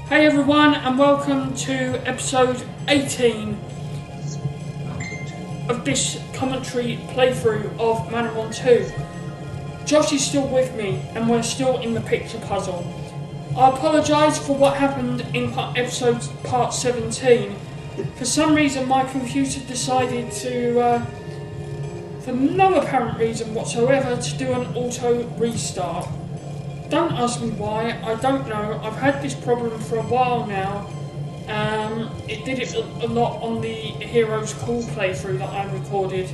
Hey everyone, and welcome to episode 18 of this commentary playthrough of Manamon 2. Josh is still with me, and we're still in the picture puzzle. I apologise for what happened in part 17. For some reason my computer decided to, for no apparent reason whatsoever, to do an auto restart. Don't ask me why, I don't know. I've had this problem for a while now. It did it a lot on the Heroes Call playthrough that I recorded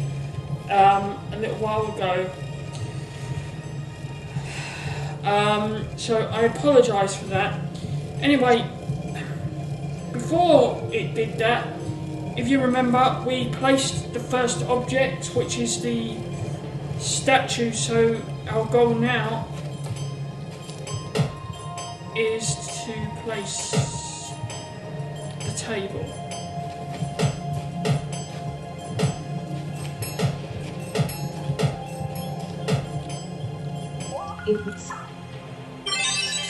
a little while ago. So I apologise for that. Anyway, before it did that, if you remember, we placed the first object, which is the statue, so our goal now is to place the table. Inputs.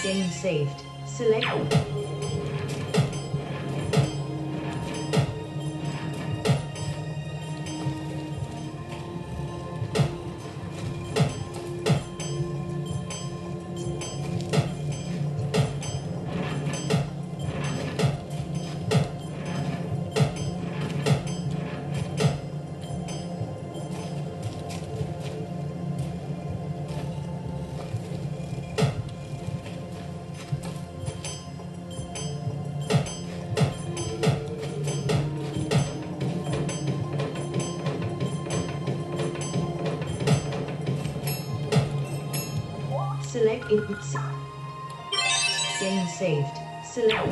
Game saved. Select. Select inputs. Game saved. Select.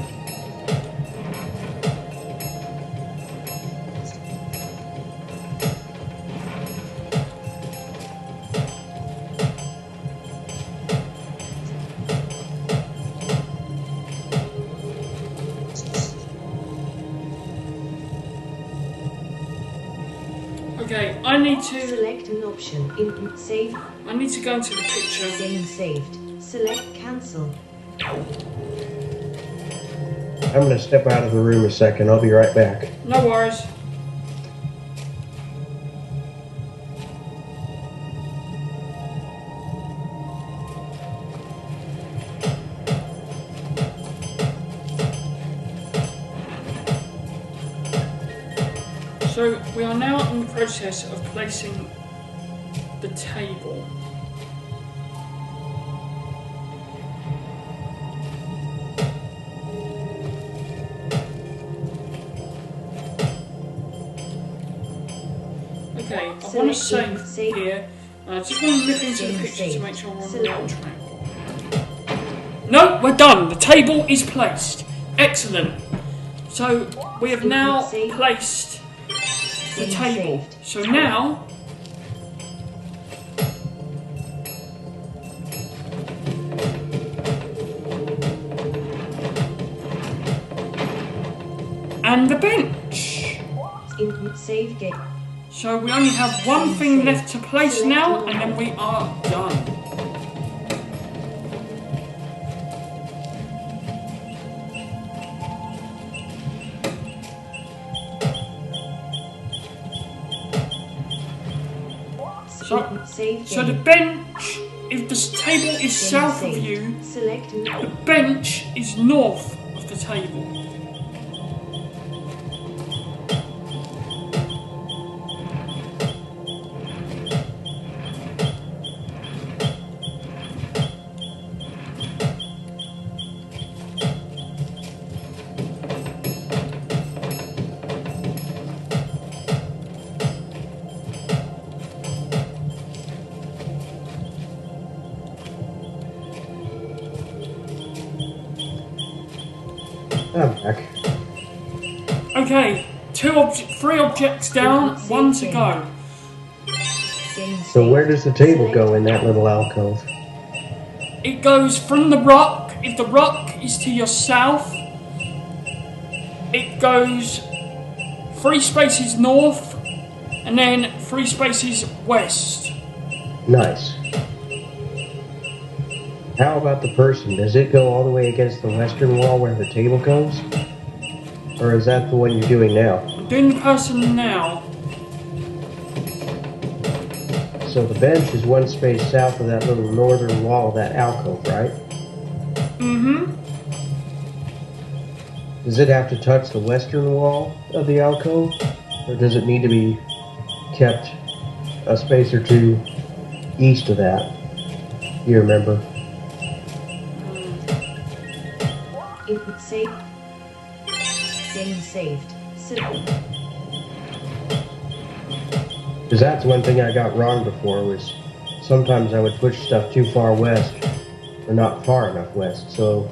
Okay, I need to select an option. Input save. I need to go into the picture. Game saved. Select cancel. I'm going to step out of the room a second. I'll be right back. No worries. So we are now in the process of placing the table. Okay, I want to save here. I just want to look into the picture to make sure we're on the right track. No, we're done. The table is placed. Excellent. So we have now placed the table. So now and the bench. Input save game. So we only have one thing left to place now, and then we are done. So the bench, if the table is south of you, the bench is north of the table. I'm back. Okay, three objects down, one to go. So where does the table go in that little alcove? It goes from the rock. If the rock is to your south, it goes 3 spaces north, and then 3 spaces west. Nice. How about the person? Does it go all the way against the western wall where the table goes? Or is that the one you're doing now? I'm doing the person now. So the bench is one space south of that little northern wall of that alcove, right? Mm-hmm. Does it have to touch the western wall of the alcove? Or does it need to be kept a space or two east of that? You remember? Input saved. Game saved. Because that's one thing I got wrong before, was sometimes I would push stuff too far west, or not far enough west. So,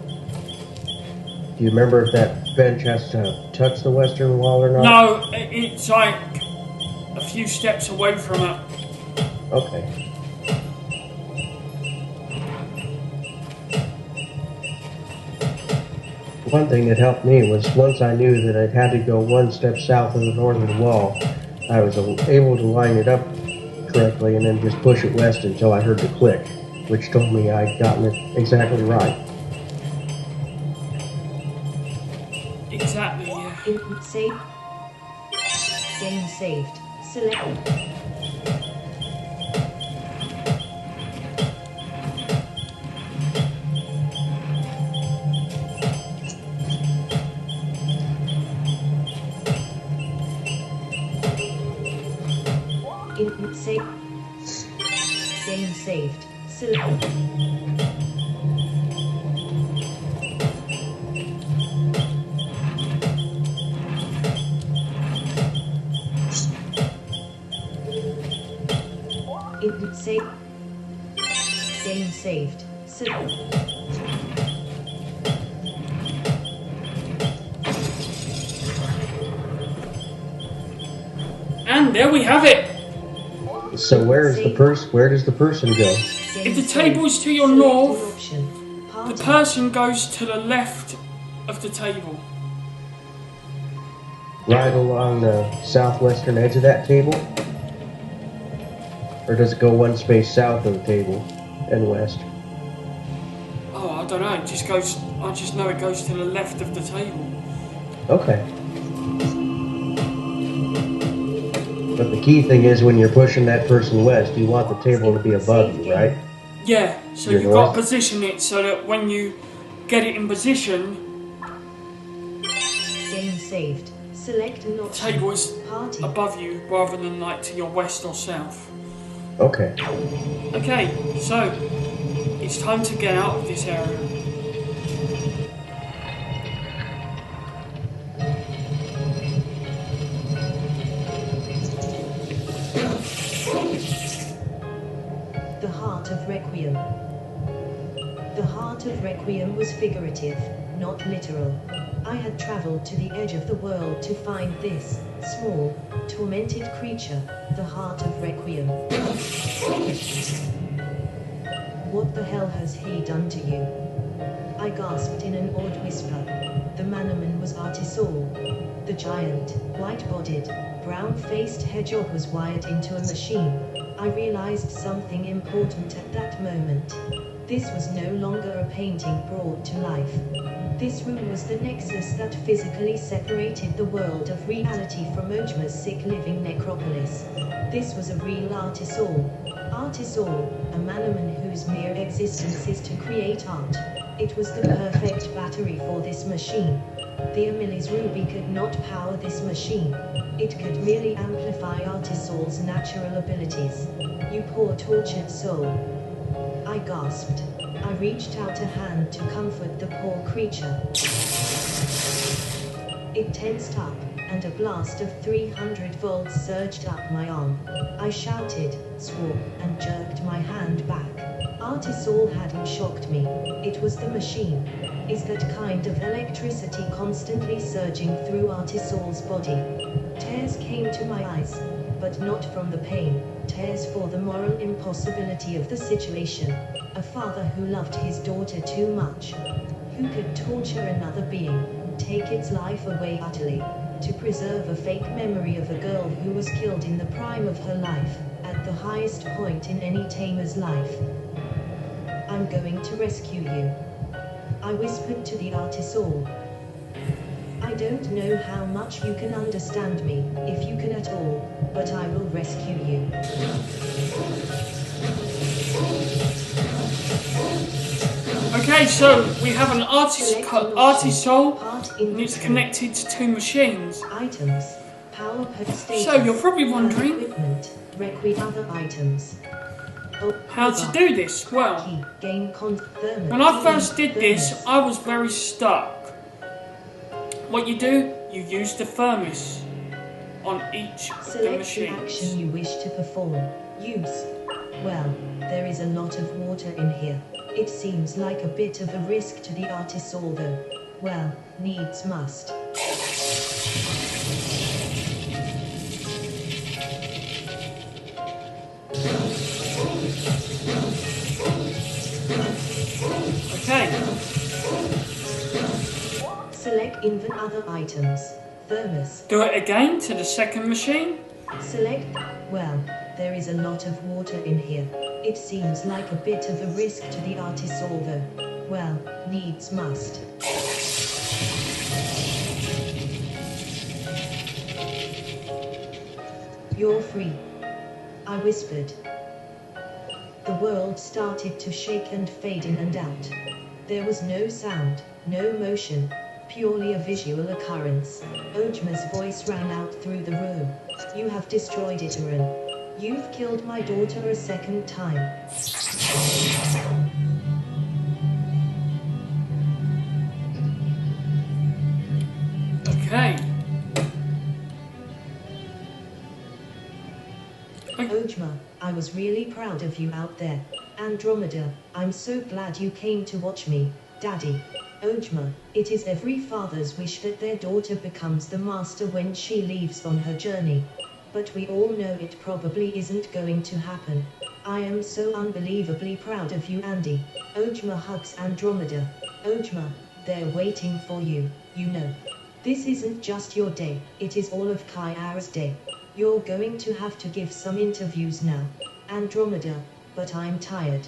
do you remember if that bench has to touch the western wall or not? No, it's like a few steps away from it. Okay. One thing that helped me was once I knew that I had to go one step south of the northern wall, I was able to line it up correctly and then just push it west until I heard the click, which told me I'd gotten it exactly right. Exactly, yeah. Input saved. Game saved. Select. Input saved. Game saved. Select. Input saved. Game saved. Select. And there we have it. So where does the person go? If the table is to your north, the person goes to the left of the table. Right along the southwestern edge of that table? Or does it go one space south of the table and west? Oh, I don't know. It just goes. I just know it goes to the left of the table. Okay. But the key thing is when you're pushing that person west, you want the table to be above you, right? Yeah. So Your you've got north? to position it so that when you get it in position, Game saved. Select an the option. table is Party. above you rather than like to your west or south. Okay. Okay. So it's time to get out of this area. The Heart of Requiem. The Heart of Requiem was figurative, not literal. I had traveled to the edge of the world to find this, small, tormented creature, the Heart of Requiem. What the hell has he done to you? I gasped in an awed whisper. The Manamon was Artisaur. The giant, white-bodied, brown-faced hedgehog was wired into a machine. I realized something important at that moment. This was no longer a painting brought to life. This room was the nexus that physically separated the world of reality from Ojma's sick living necropolis. This was a real Artisaur. Artisaur, a Manamon whose mere existence is to create art. It was the perfect battery for this machine. The Ameli's ruby could not power this machine. It could merely amplify Artisaur's natural abilities. You poor tortured soul. I gasped. I reached out a hand to comfort the poor creature. It tensed up, and a blast of 300 volts surged up my arm. I shouted, swore, and jerked my hand back. Artisaur hadn't shocked me. It was the machine. Is that kind of electricity constantly surging through Artisaur's body? Tears came to my eyes, but not from the pain. Tears for the moral impossibility of the situation. A father who loved his daughter too much. Who could torture another being, take its life away utterly, to preserve a fake memory of a girl who was killed in the prime of her life, at the highest point in any tamer's life. I I'm going to rescue you. I whispered to the Artisaur. I don't know how much you can understand me, if you can at all, but I will rescue you. Okay, so we have an Artisaur and it's connected to two machines. Items. Power status. So you're probably wondering other items. how to do this. Well, when I first did this, I was very stuck. What you do, you use the thermos on each of the machines. Select the action you wish to perform. Use. Well, there is a lot of water in here. It seems like a bit of a risk to the Artisaur though. Well, needs must. Okay. Select invent other items. Thermos. Do it again to the second machine. Select. Well, there is a lot of water in here. It seems like a bit of a risk to the Artisaur though. Well, needs must. You're free. I whispered. The world started to shake and fade in and out. There was no sound, no motion, purely a visual occurrence. Ojma's voice rang out through the room. You have destroyed it, Aaron. You've killed my daughter a second time. Okay. Ojma, I was really proud of you out there. Andromeda, I'm so glad you came to watch me, Daddy. Ojma, it is every father's wish that their daughter becomes the master when she leaves on her journey. But we all know it probably isn't going to happen. I am so unbelievably proud of you, Andy. Ojma hugs Andromeda. Ojma, they're waiting for you, you know. This isn't just your day, it is all of Kyara's day. You're going to have to give some interviews now, Andromeda, but I'm tired.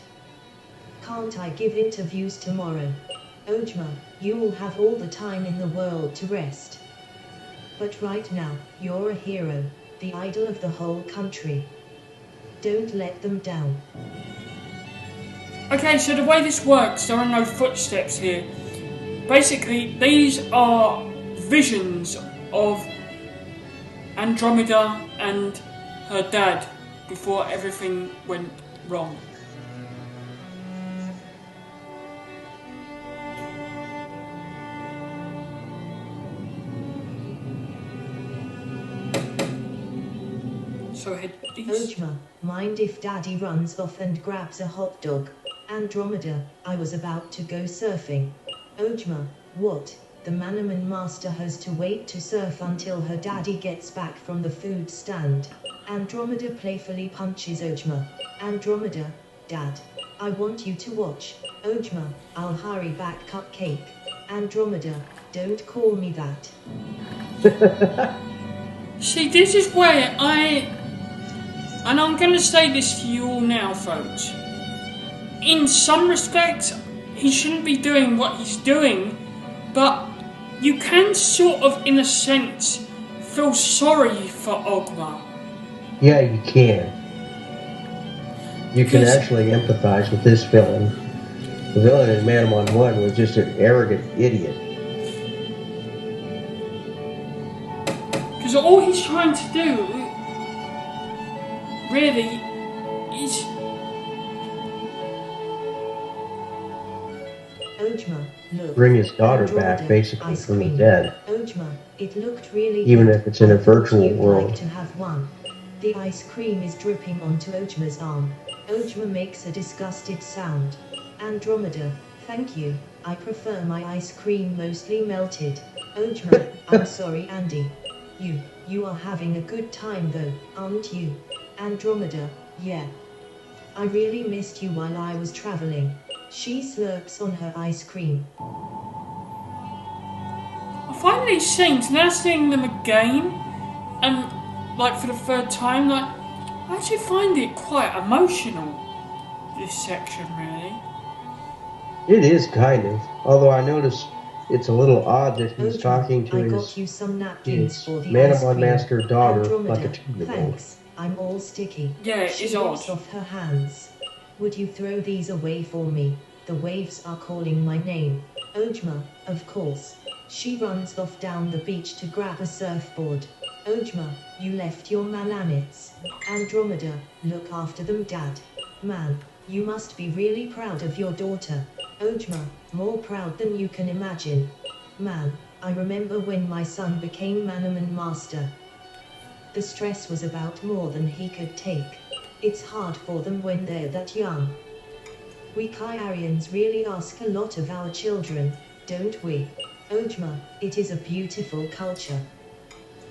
Can't I give interviews tomorrow? Ojma, you will have all the time in the world to rest. But right now, you're a hero, the idol of the whole country. Don't let them down. Okay, so the way this works, there are no footsteps here. Basically, these are visions of Andromeda and her dad before everything went wrong. So head east. Ojma, mind if Daddy runs off and grabs a hot dog? Andromeda, I was about to go surfing. Ojma, what? The Manamon master has to wait to surf until her daddy gets back from the food stand. Andromeda playfully punches Ojma. Andromeda, Dad, I want you to watch. Ojma, I'll hurry back, cupcake. Andromeda, don't call me that. See, this is where and I'm going to say this to you all now, folks. In some respects, he shouldn't be doing what he's doing, but you can sort of, in a sense, feel sorry for Ogma. Yeah, you can. You can actually empathize with this villain. The villain in Manamon 1 was just an arrogant idiot. Because all he's trying to do, really, is... Ojma, look. Bring his daughter Andromeda, back, basically, ice from the cream. dead. Ojma, it looked really Even good. if it's in a I thought virtual you'd world. like to have one. The ice cream is dripping onto Ojma's arm. Ojma makes a disgusted sound. Andromeda, thank you. I prefer my ice cream mostly melted. Ojma, I'm sorry, Andy. You are having a good time though, aren't you? Andromeda, yeah. I really missed you while I was traveling. She slurps on her ice cream. I find these scenes, now seeing them again, and like for the third time, like, I actually find it quite emotional, this section, really. It is kind of. Although I notice it's a little odd that he's Ojma, talking to I got you some napkins his for the ice Manamon cream. Master daughter like a Andromeda, 2-year-old. thanks. I'm all sticky. Yeah, it She is rips odd. off her hands. Would you throw these away for me? The waves are calling my name. Ojma, of course. She runs off down the beach to grab a surfboard. Ojma, you left your Malamits. Andromeda, look after them, Dad. Man, you must be really proud of your daughter. Ojma, more proud than you can imagine. Man, I remember when my son became Manamon Master. The stress was about more than he could take. It's hard for them when they're that young. We Kyarians really ask a lot of our children, don't we? Ojma, it is a beautiful culture.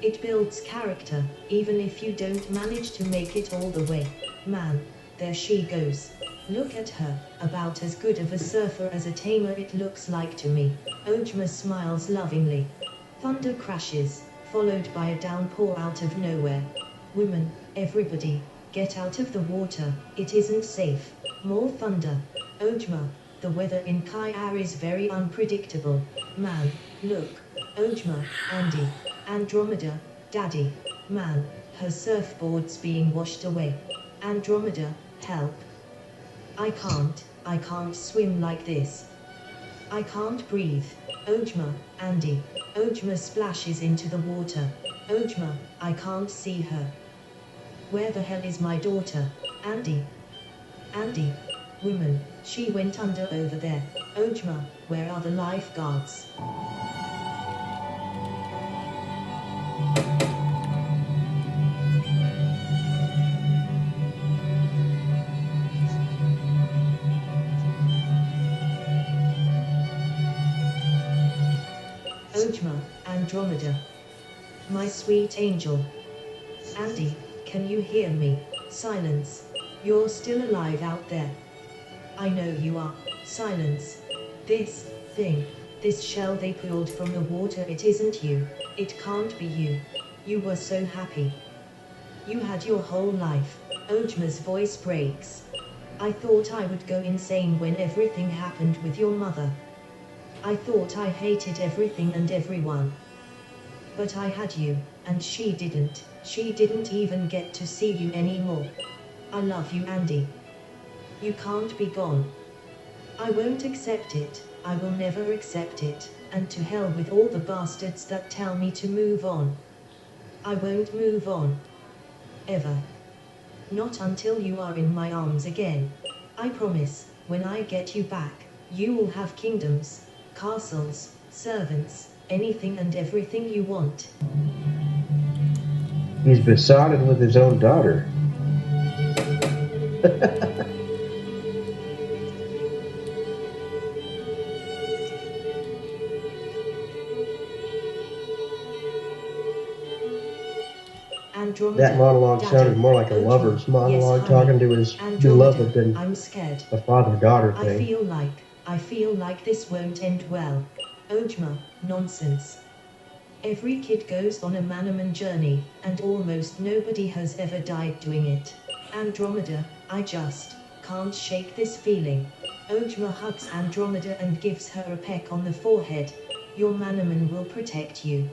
It builds character, even if you don't manage to make it all the way. Man, there she goes. Look at her, about as good of a surfer as a tamer it looks like to me. Ojma smiles lovingly. Thunder crashes, followed by a downpour out of nowhere. Women, everybody, get out of the water, it isn't safe. More thunder. Ojma, the weather in Kayar is very unpredictable. Man, look. Ojma, Andy, Andromeda, Daddy. Man, her surfboard's being washed away. Andromeda, help. I can't swim like this. I can't breathe. Ojma, Andy. Ojma splashes into the water. Ojma, I can't see her. Where the hell is my daughter? Andy. Andy. Woman, she went under over there. Ojma, where are the lifeguards? Ojma, Andromeda. My sweet angel. Andy, can you hear me? Silence. You're still alive out there. I know you are. Silence. This thing, this shell they pulled from the water, it isn't you. It can't be you. You were so happy. You had your whole life. Ojma's voice breaks. I thought I would go insane when everything happened with your mother. I thought I hated everything and everyone. But I had you, and she didn't. She didn't even get to see you anymore. I love you, Andy. You can't be gone. I won't accept it. I will never accept it, and to hell with all the bastards that tell me to move on. I won't move on. Ever. Not until you are in my arms again. I promise, when I get you back, you will have kingdoms, castles, servants, anything and everything you want. He's besotted with his own daughter. Andromeda, That monologue Daddy, sounded more like a Ojma, lover's monologue yes, honey. talking to his Andromeda, beloved than I'm scared. a father-daughter I thing. feel like this won't end well. Ojma, nonsense. Every kid goes on a Manamon journey, and almost nobody has ever died doing it. Andromeda, I just can't shake this feeling. Ojma hugs Andromeda and gives her a peck on the forehead. Your Manamon will protect you.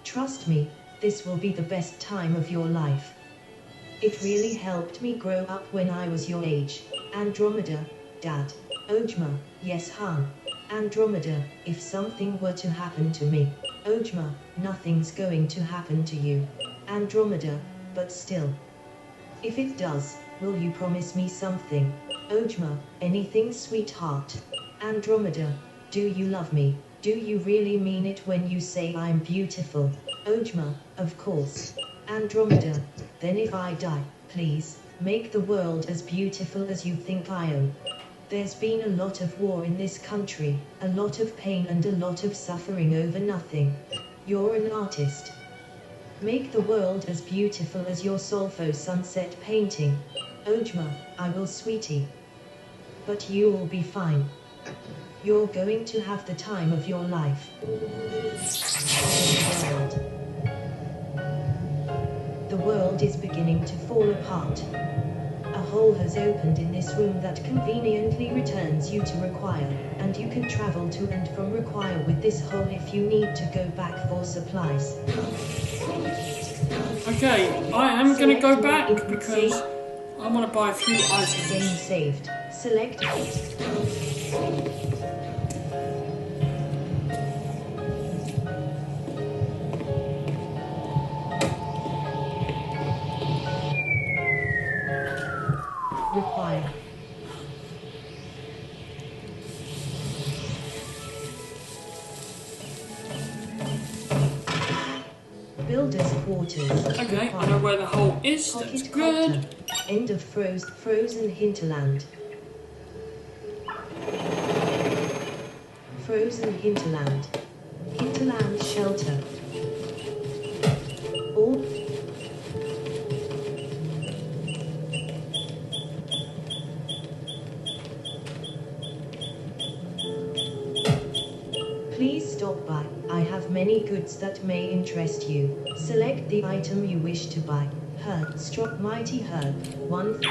Trust me, this will be the best time of your life. It really helped me grow up when I was your age. Andromeda, Dad. Ojma, yes, hon. Andromeda, if something were to happen to me. Ojma, nothing's going to happen to you. Andromeda, but still. If it does, will you promise me something? Ojma, anything, sweetheart. Andromeda, do you love me? Do you really mean it when you say I'm beautiful? Ojma, of course. Andromeda, then if I die, please, make the world as beautiful as you think I am. There's been a lot of war in this country, a lot of pain and a lot of suffering over nothing. You're an artist. Make the world as beautiful as your Solfo sunset painting. Ojma, I will, sweetie. But you will be fine. You're going to have the time of your life. The world is beginning to fall apart. A hole has opened in this room that conveniently returns you to Require, and you can travel to and from Require with this hole if you need to go back for supplies. Okay, I am going to go back because I want to buy a few items. Game saved. Select Require. Builder's quarters. Okay, I know where the hole is. That's good. End of frozen hinterland. Frozen hinterland. Hinterland shelter. All. Please stop by. I have many goods that may interest you. Select the item you wish to buy. Herb, mighty herb. 1.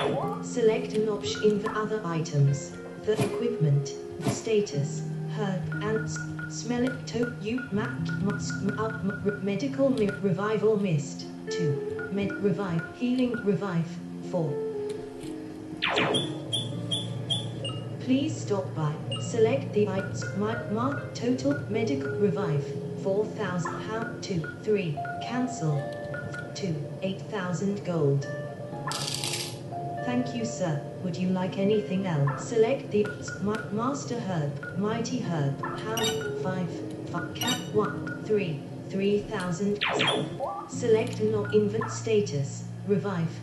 Select an option in the other items. The equipment, status, herb, and smell it. To you medical revival mist. 2. Revive, healing revive. 4. Please stop by. Select the items. Mark total medical revive. 4,000. How? 2. 3. Cancel. 2. 8,000 gold. Thank you, sir. Would you like anything else? Select the master herb. Mighty herb. How? 5. Cap 1. 3. 3,000. Select no invent status. Revive.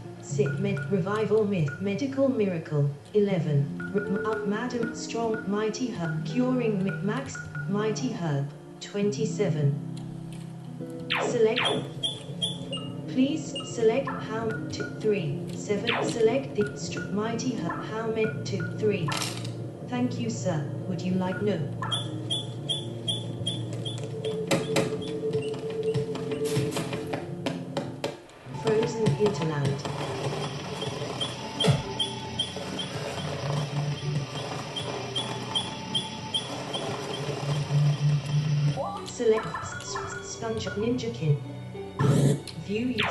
Revival myth. Medical miracle. 11. Madam strong mighty herb. Curing max mighty herb. 27. Select. Please select how 2 3 7. Select the mighty herb. How many 2 3. Thank you, sir. Would you like no? Frozen hinterland. Select sponge ninjakin. View your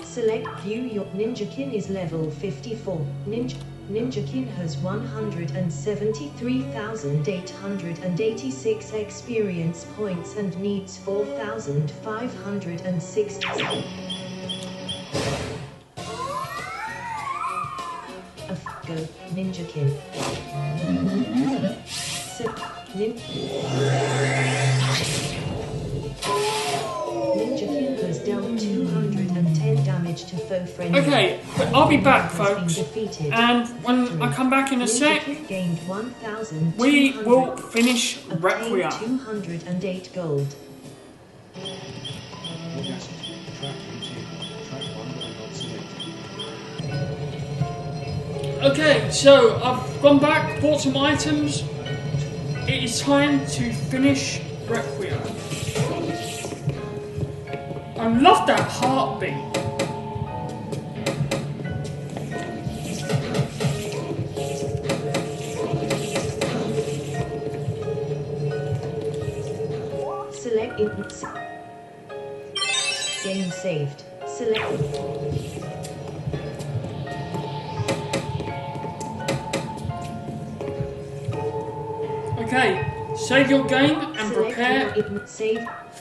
select view your ninjakin is level 54. Ninjakin has 173,886 experience points and needs 4,506. Go ninjakin. Ninjakin has dealt 210 damage to foe friendly. Okay, I'll be back, folks. And when I come back in a sec, we will finish Requiem. 208 gold. Okay, so I've gone back, bought some items. It is time to finish Requiem. I love that heartbeat. Select game saved. Select. Okay, save your game and prepare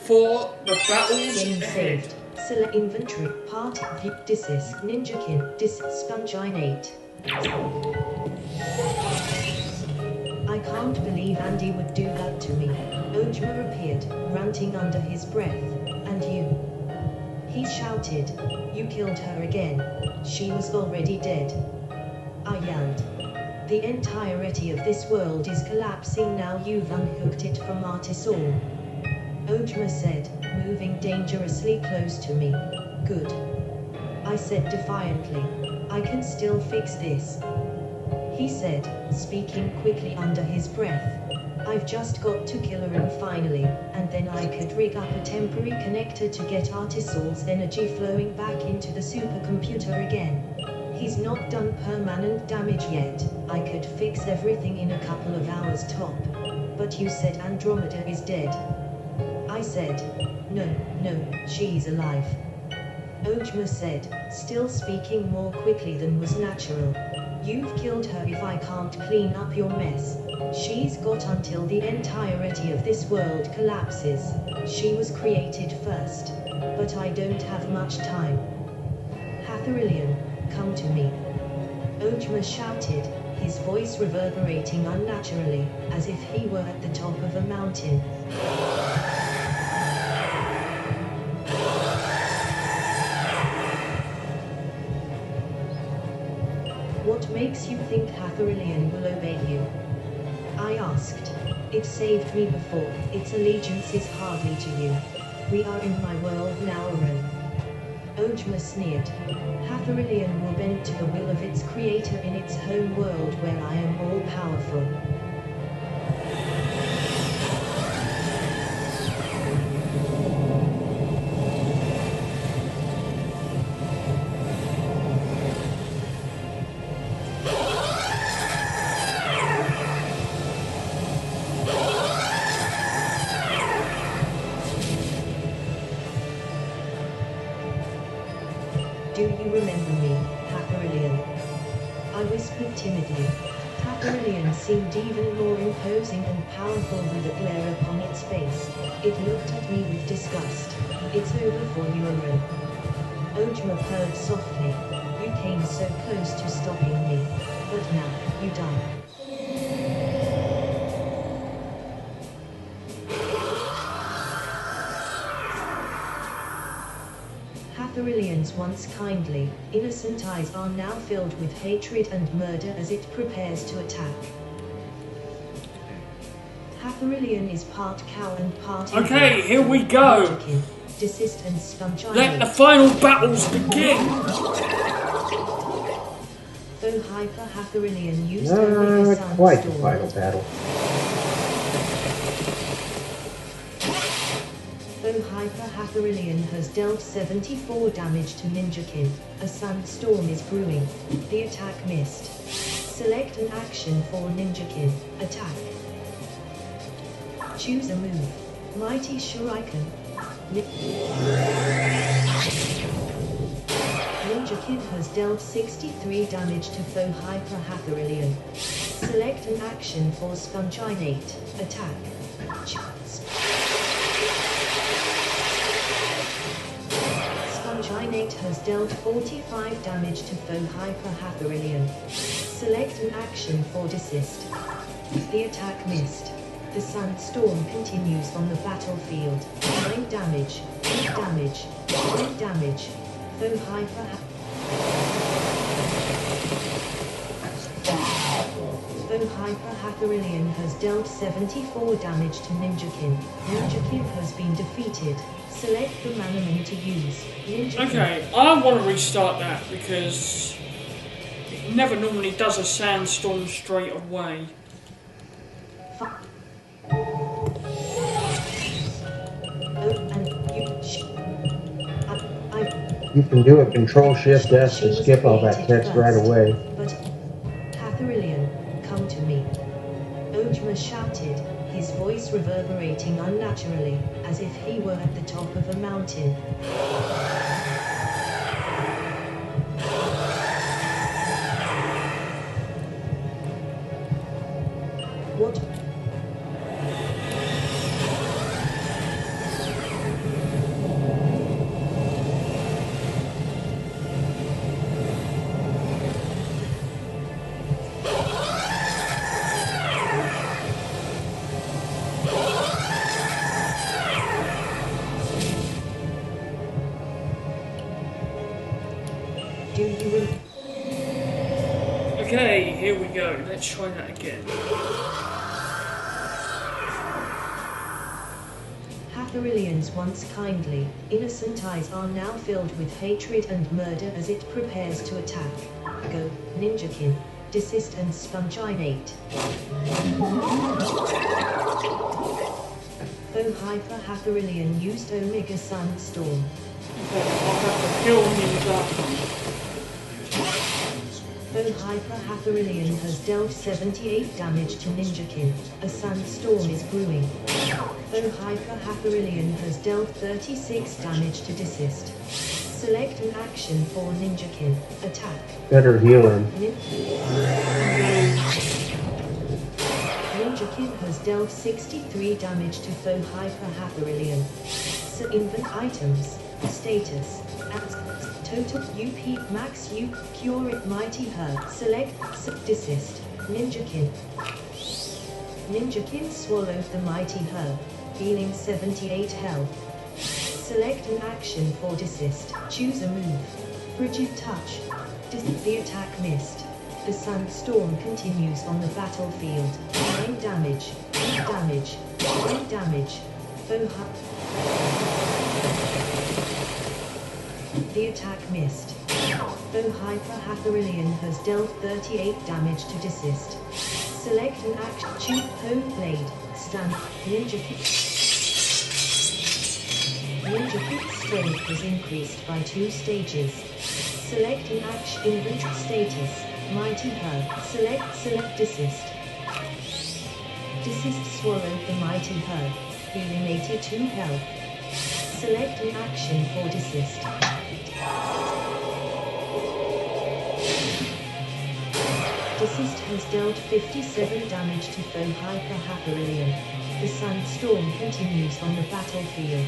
for the battles ahead. Select inventory, part, view, disis, ninjakin, sponginate. I can't believe Andy would do that to me. Ojma appeared, ranting under his breath. And you? He shouted. You killed her again. She was already dead. I yelled. The entirety of this world is collapsing now. You've unhooked it from Artisol. Ojma said, moving dangerously close to me. Good. I said defiantly. I can still fix this. he said, speaking quickly under his breath. I've just got to kill her and finally, and then I could rig up a temporary connector to get Artisol's energy flowing back into the supercomputer again. He's not done permanent damage yet. I could fix everything in a couple of hours top. But you said Andromeda is dead. I said, no, she's alive. Ojma said, still speaking more quickly than was natural. You've killed her if I can't clean up your mess. She's got until the entirety of this world collapses. She was created first. But I don't have much time. Hatharillion, come to me. Ojma shouted, his voice reverberating unnaturally, as if he were at the top of a mountain. What makes you think Hatharillion will obey you? I asked. It saved me before. Its allegiance is hardly to you. We are in my world now, Aaron. Ojma sneered. Hatharillion will bend to the will of its creator in its home world where I am all powerful. Do you remember me, Hatharillion? I whispered timidly. Hatharillion seemed even more imposing and powerful with the glare upon its face. It looked at me with disgust. It's over for you, Aaron. Ojma purred softly. You came so close to stopping me. But now, you die. Hatharillion's once kindly, innocent eyes are now filled with hatred and murder as it prepares to attack. Hatharillion is part cow and part... Okay, here we go. Desist and Sponge. Let the final battles begin. Though Hyper Hatharillion used only the Sunstorm. Quite the final battle. Though Hyper Hatharillion has dealt 74 damage to Ninjakin, a Sunstorm is brewing. The attack missed. Select an action for Ninjakin. Attack. Choose a move. Mighty Shuriken. Ninjakin has dealt 63 damage to foe Hyper Hatharillion. Select an action for Sponginate. Attack. Sponginate has dealt 45 damage to foe Hyper Hatharillion. Select an action for Desist. The attack missed. The Sunstorm continues on the battlefield. 9 damage, 8 damage, 5 damage. Foe Hyper Hatharillion has dealt 74 damage to Ninjakin. Ninjakin has been defeated. Select the Manamon to use. Ninjakin. Okay, I want to restart that because it never normally does a sandstorm straight away. You can do a Control-Shift-S to skip all that text right away. But Hatharillion, come to me. Ojma shouted, his voice reverberating unnaturally, as if he were at the top of a mountain. What? Okay, here we go. Let's try that again. Hatharillion's once kindly, innocent eyes are now filled with hatred and murder as it prepares to attack. Go, Ninjakin. Desist and Sponginate. Though Hyper-Hyperillion used Omega Sunstorm. I'll have to kill Ninja. Though Hyper-Hyperillion has dealt 78 damage to Ninjakin, a Sunstorm is brewing. Though Hyper-Hyperillion has dealt 36 damage to Desist. Select an action for Ninjakin. Attack. Better heal him. Ninjakin has dealt 63 damage to foe Hyper-Hyperillion. So invent items. Status. Total UP max U cure it mighty herb. Select desist. Ninjakin. Ninjakin swallowed the mighty herb, healing 78 health. Select an action for desist. Choose a move. Frigid touch. The attack missed. The Sunstorm continues on the battlefield. 9 damage. 8 damage. 10 damage. Foe The attack missed. Though Hyper-Hyperillion has dealt 38 damage to desist. Select an action. Choose Home Blade. Stand. Ninja Kick. Ninja Kick's strength was increased by 2 stages. Select an action. Inventory status. Mighty Herb. Select desist. Desist swallowed the mighty herb, healing 82 health. Select an action for desist. Desist has dealt 57 damage to foe Hyper-Hyperillion. The Sunstorm continues on the battlefield.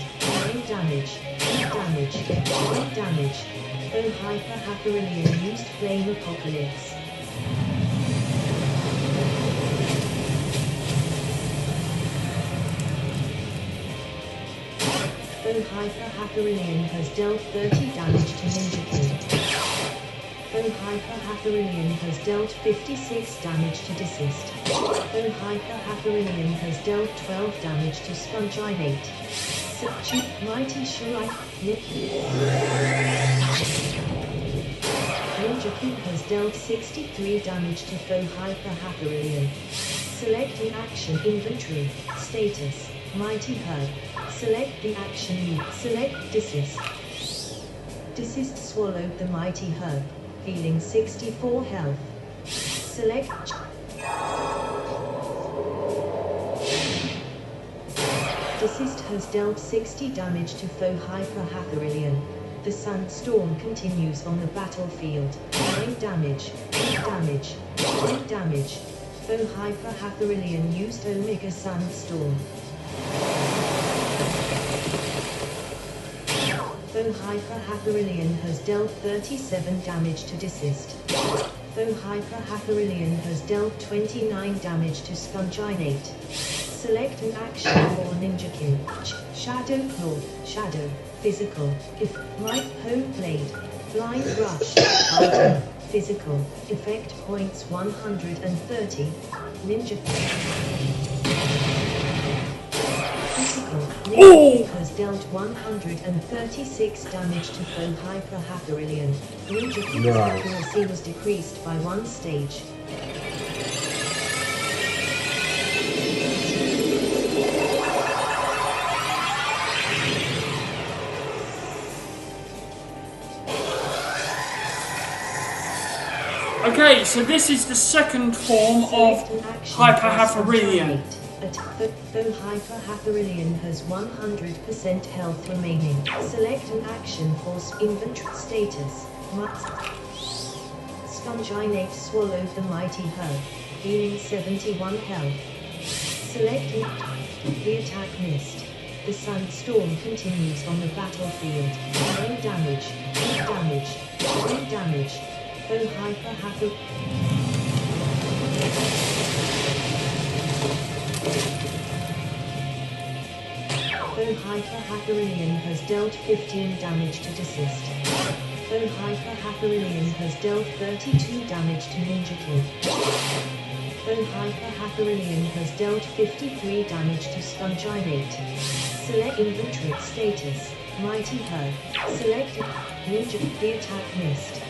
9 damage, 8 damage, 8 damage. Foe Hyper-Hyperillion used Flame Apocalypse. Though Hyper-Hyperillion has dealt 30 damage to Ninjakin. Though Hyper-Hyperillion has dealt 56 damage to Desist. Though Hyper-Hyperillion has dealt 12 damage to Sponginate. Substitute Mighty Shirai. Ninjakin has dealt 63 damage to foe Hyper-Hyperillion. Select an action. Inventory. Status. Mighty Herb. Select the action you. Select Desist. Desist swallowed the mighty herb, healing 64 health. Select. Desist has dealt 60 damage to foe Hyper-Hyperillion. The Sunstorm continues on the battlefield. 9 damage, 8 damage, 8 damage. Foe Hyper-Hyperillion used Omega Sunstorm. Though Hyper-Hyperillion has dealt 37 damage to Desist. Though Hyper-Hyperillion has dealt 29 damage to Sponginate. Select an action for Ninjakin. Shadow Claw. Shadow. Physical. If Might Home Blade. Blind Rush. Item. Physical. Effect points 130. Ninja. Ninja has dealt 136 damage to foe Hyper-Hyperillion. Ninja King's accuracy was decreased by 1 stage. Okay, so this is the second form of Hyper-Hyperillion. Though Hyper-Hyperillion has 100% health remaining, select an action for inventory status. Sponginate swallowed the mighty herb, healing 71 health. Select the attack missed. The Sunstorm continues on the battlefield. 9 damage, 8 damage, 8 damage. Though Hyper-Hyperillion. Though Hyper-Hyperillion has dealt 15 damage to Desist. Though Hyper-Hyperillion has dealt 32 damage to Ninjakin. Though Hyper-Hyperillion has dealt 53 damage to Sponginate. Select inventory status. Mighty Herb. Select Ninja. The attack missed.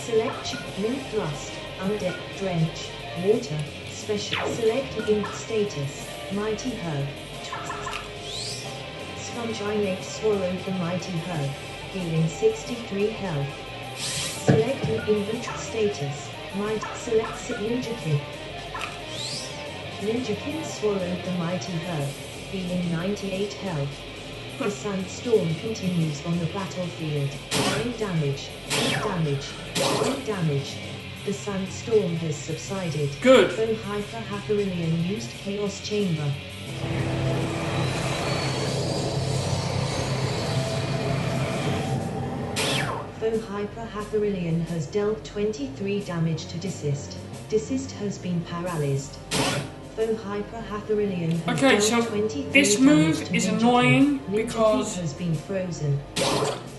Select Limb Thrust. Undead, Drench, Water, Special. Select Ink status, Mighty Herb. Sponginate swallowed the Mighty Herb, healing 63 health. Select an inventory status, Might. Select Ninjakin. Ninjakin swallowed the Mighty Herb, healing 98 health. The sandstorm continues on the battlefield. 9 damage, 8 damage, 10 damage. The sandstorm has subsided. Good. Though Hyper-Hathorian used Chaos Chamber. Though Hyper-Hathorian has dealt 23 damage to Desist. Desist has been paralyzed. Though Hyper-Hathorian has Okay, dealt so 23 this damage move to is Ninjakin. annoying Ninjakin because has been frozen.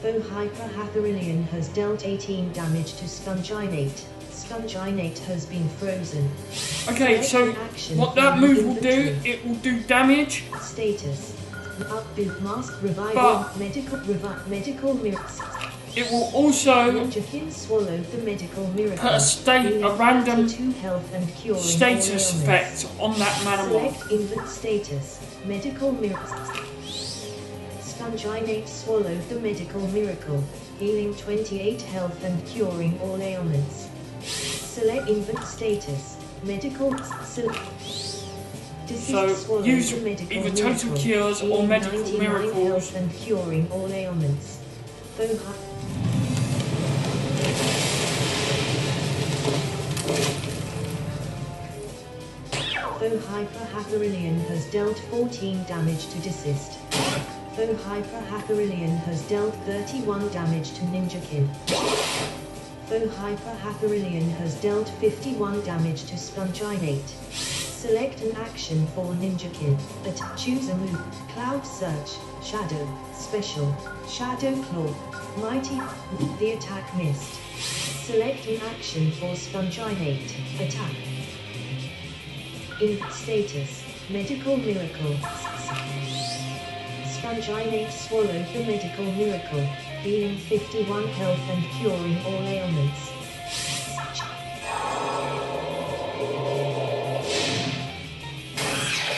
Though Hyper-Hathorian has dealt 18 damage to Sponginate. Sponginate has been frozen. okay, so what that move will do, it will do damage. Status. Upbuild mask revival. But- medical miracle. It will also Ninjakin swallowed the medical miracle. put a random 32 health and curing status all ailments. effect on that Manamon. Select invert status. Medical miracle. Sponginate swallowed the medical miracle, healing 28 health and curing all ailments. Select invert status. Medical. So use either total cures or medical miracles. Health and curing all ailments. Though Hyper-Hathorian has dealt 14 damage to Desist. Though Hyper-Hathorian has dealt 31 damage to Ninjakin. Though Hyper-Hathorian has dealt 51 damage to Sponginate. Select an action for Ninjakin. Choose a move. Cloud Search, Shadow, Special, Shadow Claw, Mighty. The attack missed. Select an action for Sponginate. Attack. In status, Medical Miracle. Sponginate swallowed the Medical Miracle, healing 51 health and curing all ailments.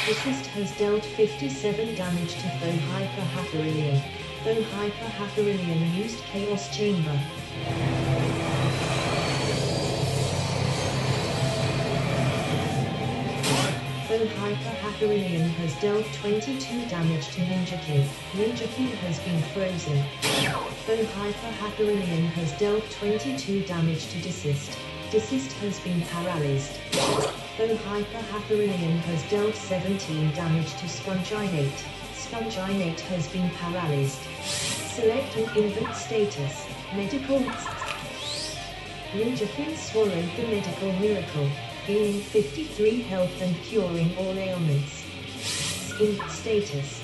Desist has dealt 57 damage to Though Hyper-Hathorian. Though Hyper-Hathorian used Chaos Chamber. Though Hyper-Hathorian has dealt 22 damage to Ninjakin. Ninjakin has been frozen. Though Hyper-Hathorian has dealt 22 damage to Desist. Desist has been paralyzed. Though Hyper-Hathorian has dealt 17 damage to Sponginate. Sponginate has been paralyzed. Select an invert status. Medical. Ninjakin swallowed the medical miracle, healing 53 health and curing all ailments. Invert status.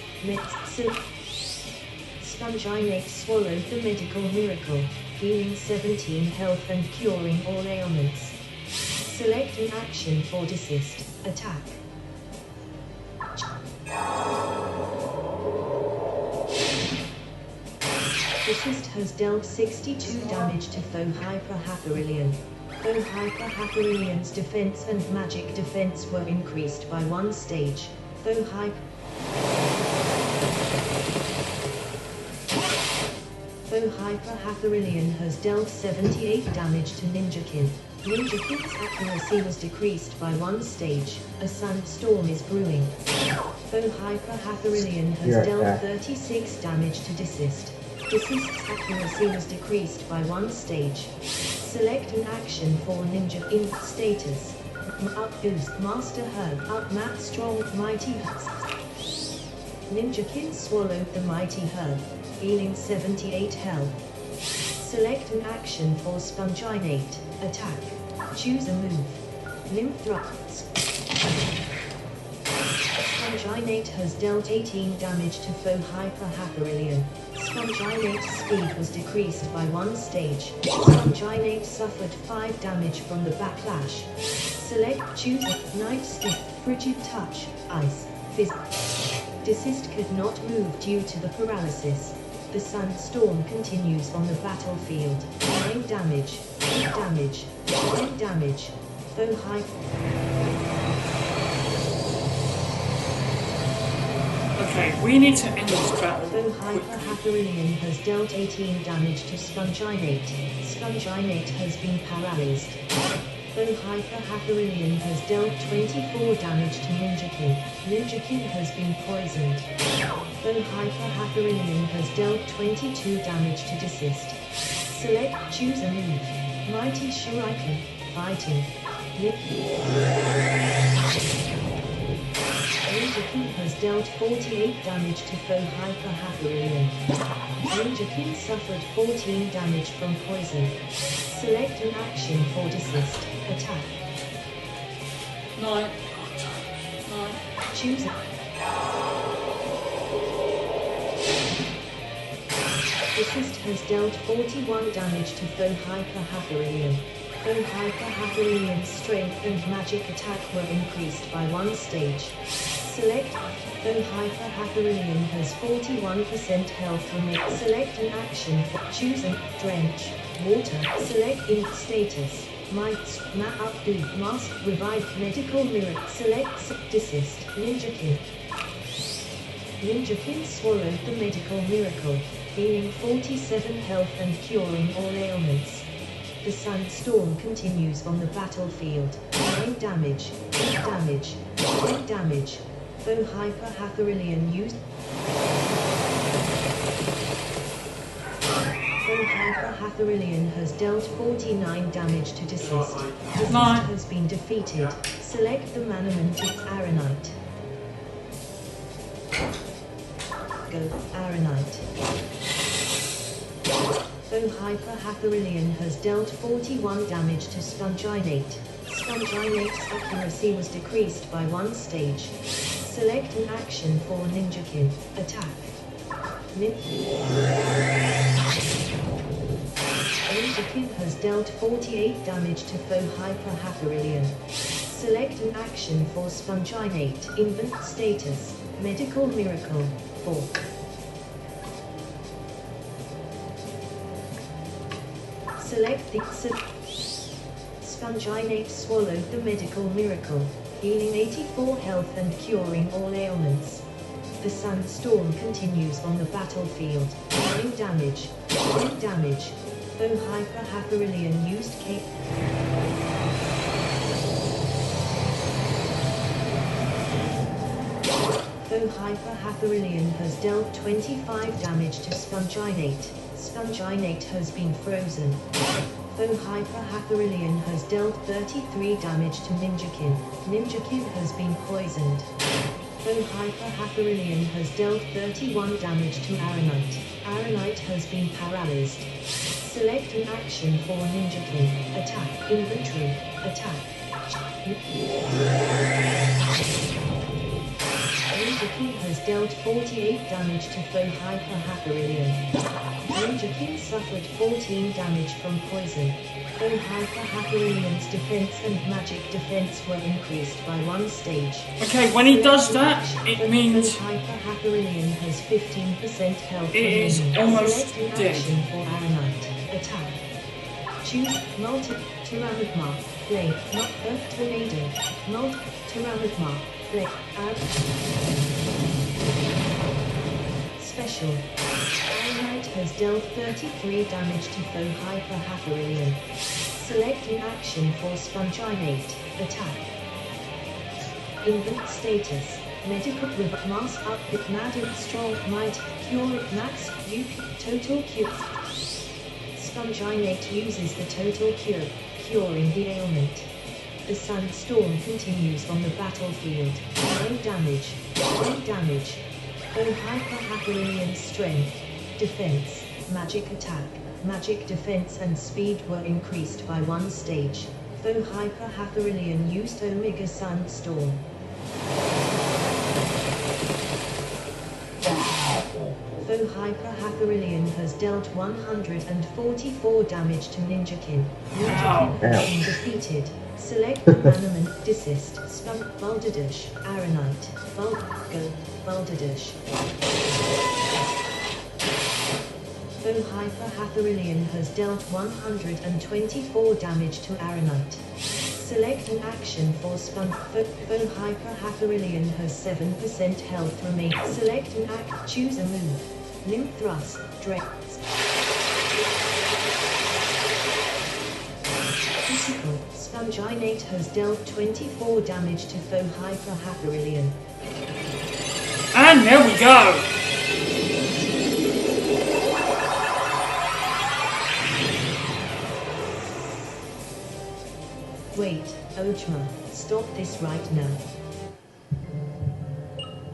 Sponginate swallowed the medical miracle, healing 17 health and curing all ailments. Select an action for Desist. Attack. Desist has dealt 62 damage to Though Hyper-Hathorian. Though Hyper-Hathorian's defense and magic defense were increased by 1 stage, though Hyper-Hathorian has dealt 78 damage to Ninjakin. Ninjakin's accuracy was decreased by 1 stage. A sandstorm is brewing. Though Hyper-Hathorian has dealt 36 damage to Desist. Desist's accuracy was decreased by 1 stage. Select an action for Ninja in status. Up boost Master Herb. Up Mat Strong Mighty Herb. Ninjakin swallowed the Mighty Herb, healing 78 health. Select an action for Sponginate. Attack. Choose a move. Lymph Thrust. Sponginate has dealt 18 damage to Though Hyper-Hathorian. Sponginate's speed was decreased by 1 stage. Sponginate suffered 5 damage from the backlash. Select choose Night Stick, Frigid Touch, Ice, Fizz. Desist could not move due to the paralysis. The Sunstorm continues on the battlefield. 9 damage, 8 damage, 10 damage. Foe high. Okay, we need to end this battle. Foe Hyper-Hathorian has dealt 18 damage to Sponginate. Sponginate has been paralyzed. Foe Hyper-Hathorian has dealt 24 damage to Ninjakin. Ninjakin has been poisoned. Foe Hyper-Hathorian has dealt 22 damage to Desist. Select, choose a move. Mighty Shuriken, fighting. Ninjakin has dealt 48 damage to Foe Hyper-Hathorian. Ninjakin suffered 14 damage from poison. Select an action for Desist. Attack. 9. Choose it. Desist has dealt 41 damage to Foe Hyper-Hathorian. Foe Hyper-Hathorian's strength and magic attack were increased by 1 stage. Select. Foe Hyper-Hathorian has 41% health remaining. Select an action for choose a drench, water. Select ink status. Might, up-do, mask, revive, medical mirror. Select desist. Ninjakin. Ninjakin swallowed the medical miracle, gaining 47 health and curing all ailments. The Sunstorm continues on the battlefield. 9 damage, 8 damage, 10 damage. Foe Hyper-Hathorian used. Foe Hyper-Hathorian has dealt 49 damage to Desist. Desist has been defeated. Select the Manamon to Aranite. Go, Aranite. Foe Hyper-Hathorian has dealt 41 damage to Sponginate. Sponginate's accuracy was decreased by 1 stage. Select an action for Ninjakin. Attack. Ninjakin has dealt 48 damage to Foe Hyper-Hathorian. Select an action for Sponginate. Invent status. Medical miracle. 4. Select the Sponginate swallowed the medical miracle, healing 84 health and curing all ailments. The Sunstorm continues on the battlefield. 9 damage, 10 damage. Foe Hyper-Hathorian used cape. Foe Hyper-Hathorian has dealt 25 damage to Sponginate. Sponginate has been frozen. Foe Hyper-Hathorian has dealt 33 damage to Ninjakin. Ninjakin has been poisoned. Foe Hyper-Hathorian has dealt 31 damage to Aranite. Aranite has been paralyzed. Select an action for Ninjakin. Attack. Inventory. Attack. Ninjakin has dealt 48 damage to Foe Hyper-Hathorian. Ninjakin suffered 14 damage from poison. Foe Hyper-Hathorian's defense and magic defense were increased by 1 stage. Okay, when he does that, it means Foe Hyper-Hathorian has 15% health. it is almost Select an dead. action for Aranite. Attack. Choose Tyranigma. Play. Not Earth Tornado. Not Tyranigma. Play. Add. Special. Aranite has dealt 33 damage to Foe Hyper-Hathorian. Select an action for Sponginate. Attack. Invent status. Medical with mass up with Madden strong might. Cure max. Total cure. Sponginate uses the total cure, curing the ailment. The Sunstorm continues on the battlefield. 9 damage. 10 damage. Foe Hyper-Hathorian's strength, defense, magic attack, magic defense and speed were increased by 1 stage. Foe Hyper-Hathorian used Omega Sunstorm. Foe Hyper-Hathorian has dealt 144 damage to Ninjakin. Ninjakin has been defeated. Select the Manamon, Desist, Balderdash, Aranite, Go, Balderdash. Foe Hyper Hathorilian has dealt 124 damage to Aranite. Select an action for Spun. Foe Hyper Hathorilian has 7% health remain. Select an act. Choose a move. Limb Thrust. Critical. Sponginate has dealt 24 damage to Foe Hyper Hathorilian. And there we go. Wait, Ojma, stop this right now.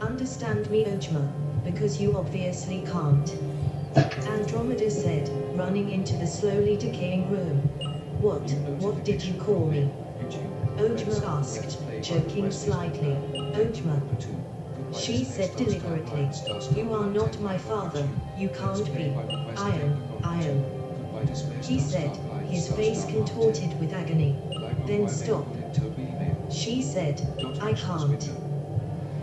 Understand me, Ojma, because you obviously can't. Andromeda said, running into the slowly decaying room. What did you call me? Ojma asked, joking slightly. Ojma. She said deliberately, you are not my father, you can't be. I am. He said, his face contorted with agony. Then stop. She said, I can't.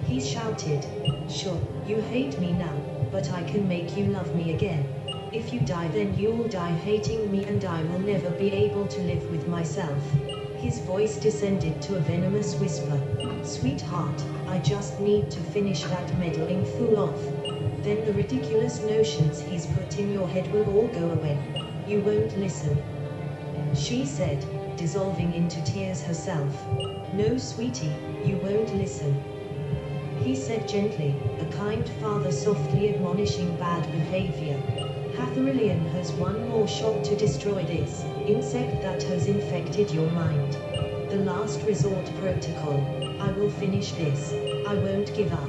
He shouted, sure, you hate me now, but I can make you love me again. If you die then you'll die hating me and I will never be able to live with myself. His voice descended to a venomous whisper. Sweetheart, I just need to finish that meddling fool off. Then the ridiculous notions he's put in your head will all go away. You won't listen. She said, dissolving into tears herself. No, sweetie, you won't listen. He said gently, a kind father softly admonishing bad behavior. Hathorilian has one more shot to destroy this insect that has infected your mind. The last resort protocol. I will finish this. I won't give up.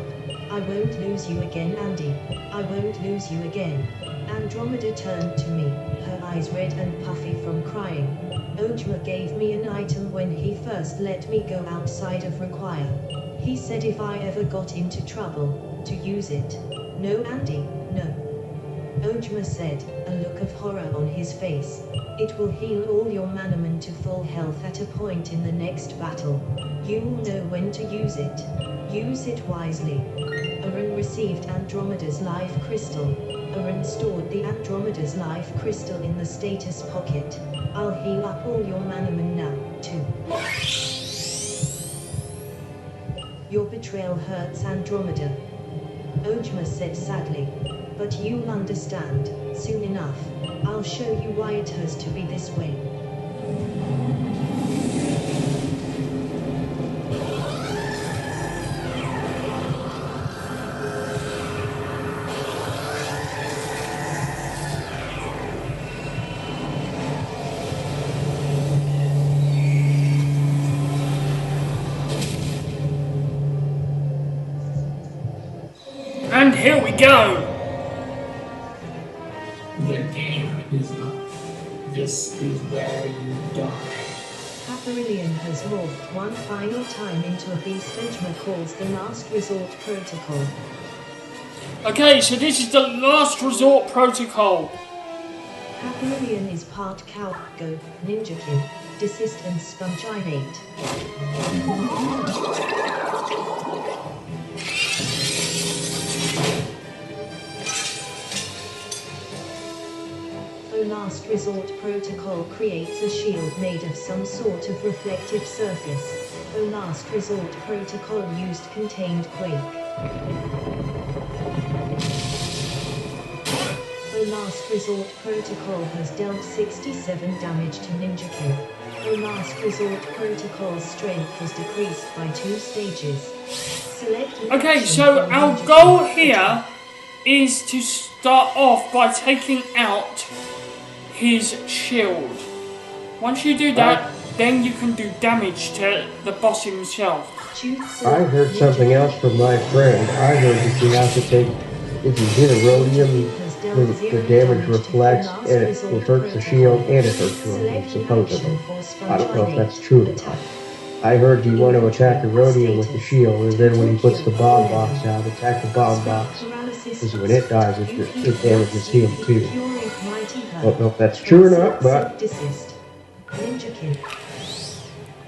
I won't lose you again, Andy. I won't lose you again. Andromeda turned to me, her eyes red and puffy from crying. Ojma gave me an item when he first let me go outside of Require. He said if I ever got into trouble, to use it. No, Andy, no. Ojma said, a look of horror on his face. It will heal all your Manamon to full health at a point in the next battle. You will know when to use it. Use it wisely. Aran received Andromeda's life crystal. Aran stored the Andromeda's life crystal in the status pocket. I'll heal up all your Manamon now, too. Your betrayal hurts, Andromeda. Ojma said sadly. But you'll understand, soon enough. I'll show you why it has to be this way. And here we go. The game is up. This is where you die. Hathorilian has morphed one final time into a beast Ojma calls the last resort protocol. Okay, so this is the last resort protocol. Hathorilian is part cow, go, ninjakin, desist and sponginate. Last resort protocol creates a shield made of some sort of reflective surface. The last resort protocol used contained quake. The last resort protocol has dealt 67 damage to Ninjakin. The last resort protocol's strength was decreased by 2 stages. Select Okay, so our goal here is to start off by taking out his shield. Once you do that, then you can do damage to the boss himself. I heard something else from my friend. I heard that you have to take, if you hit a rhodium, the damage reflects and it hurts the shield and it hurts rhodium, supposedly. I don't know if that's true or not. I heard you want to attack the rhodium with the shield, and then when he puts the bomb box out, attack the bomb box. Because when it dies, it damages him too. I don't know if that's true or not, but... Desist.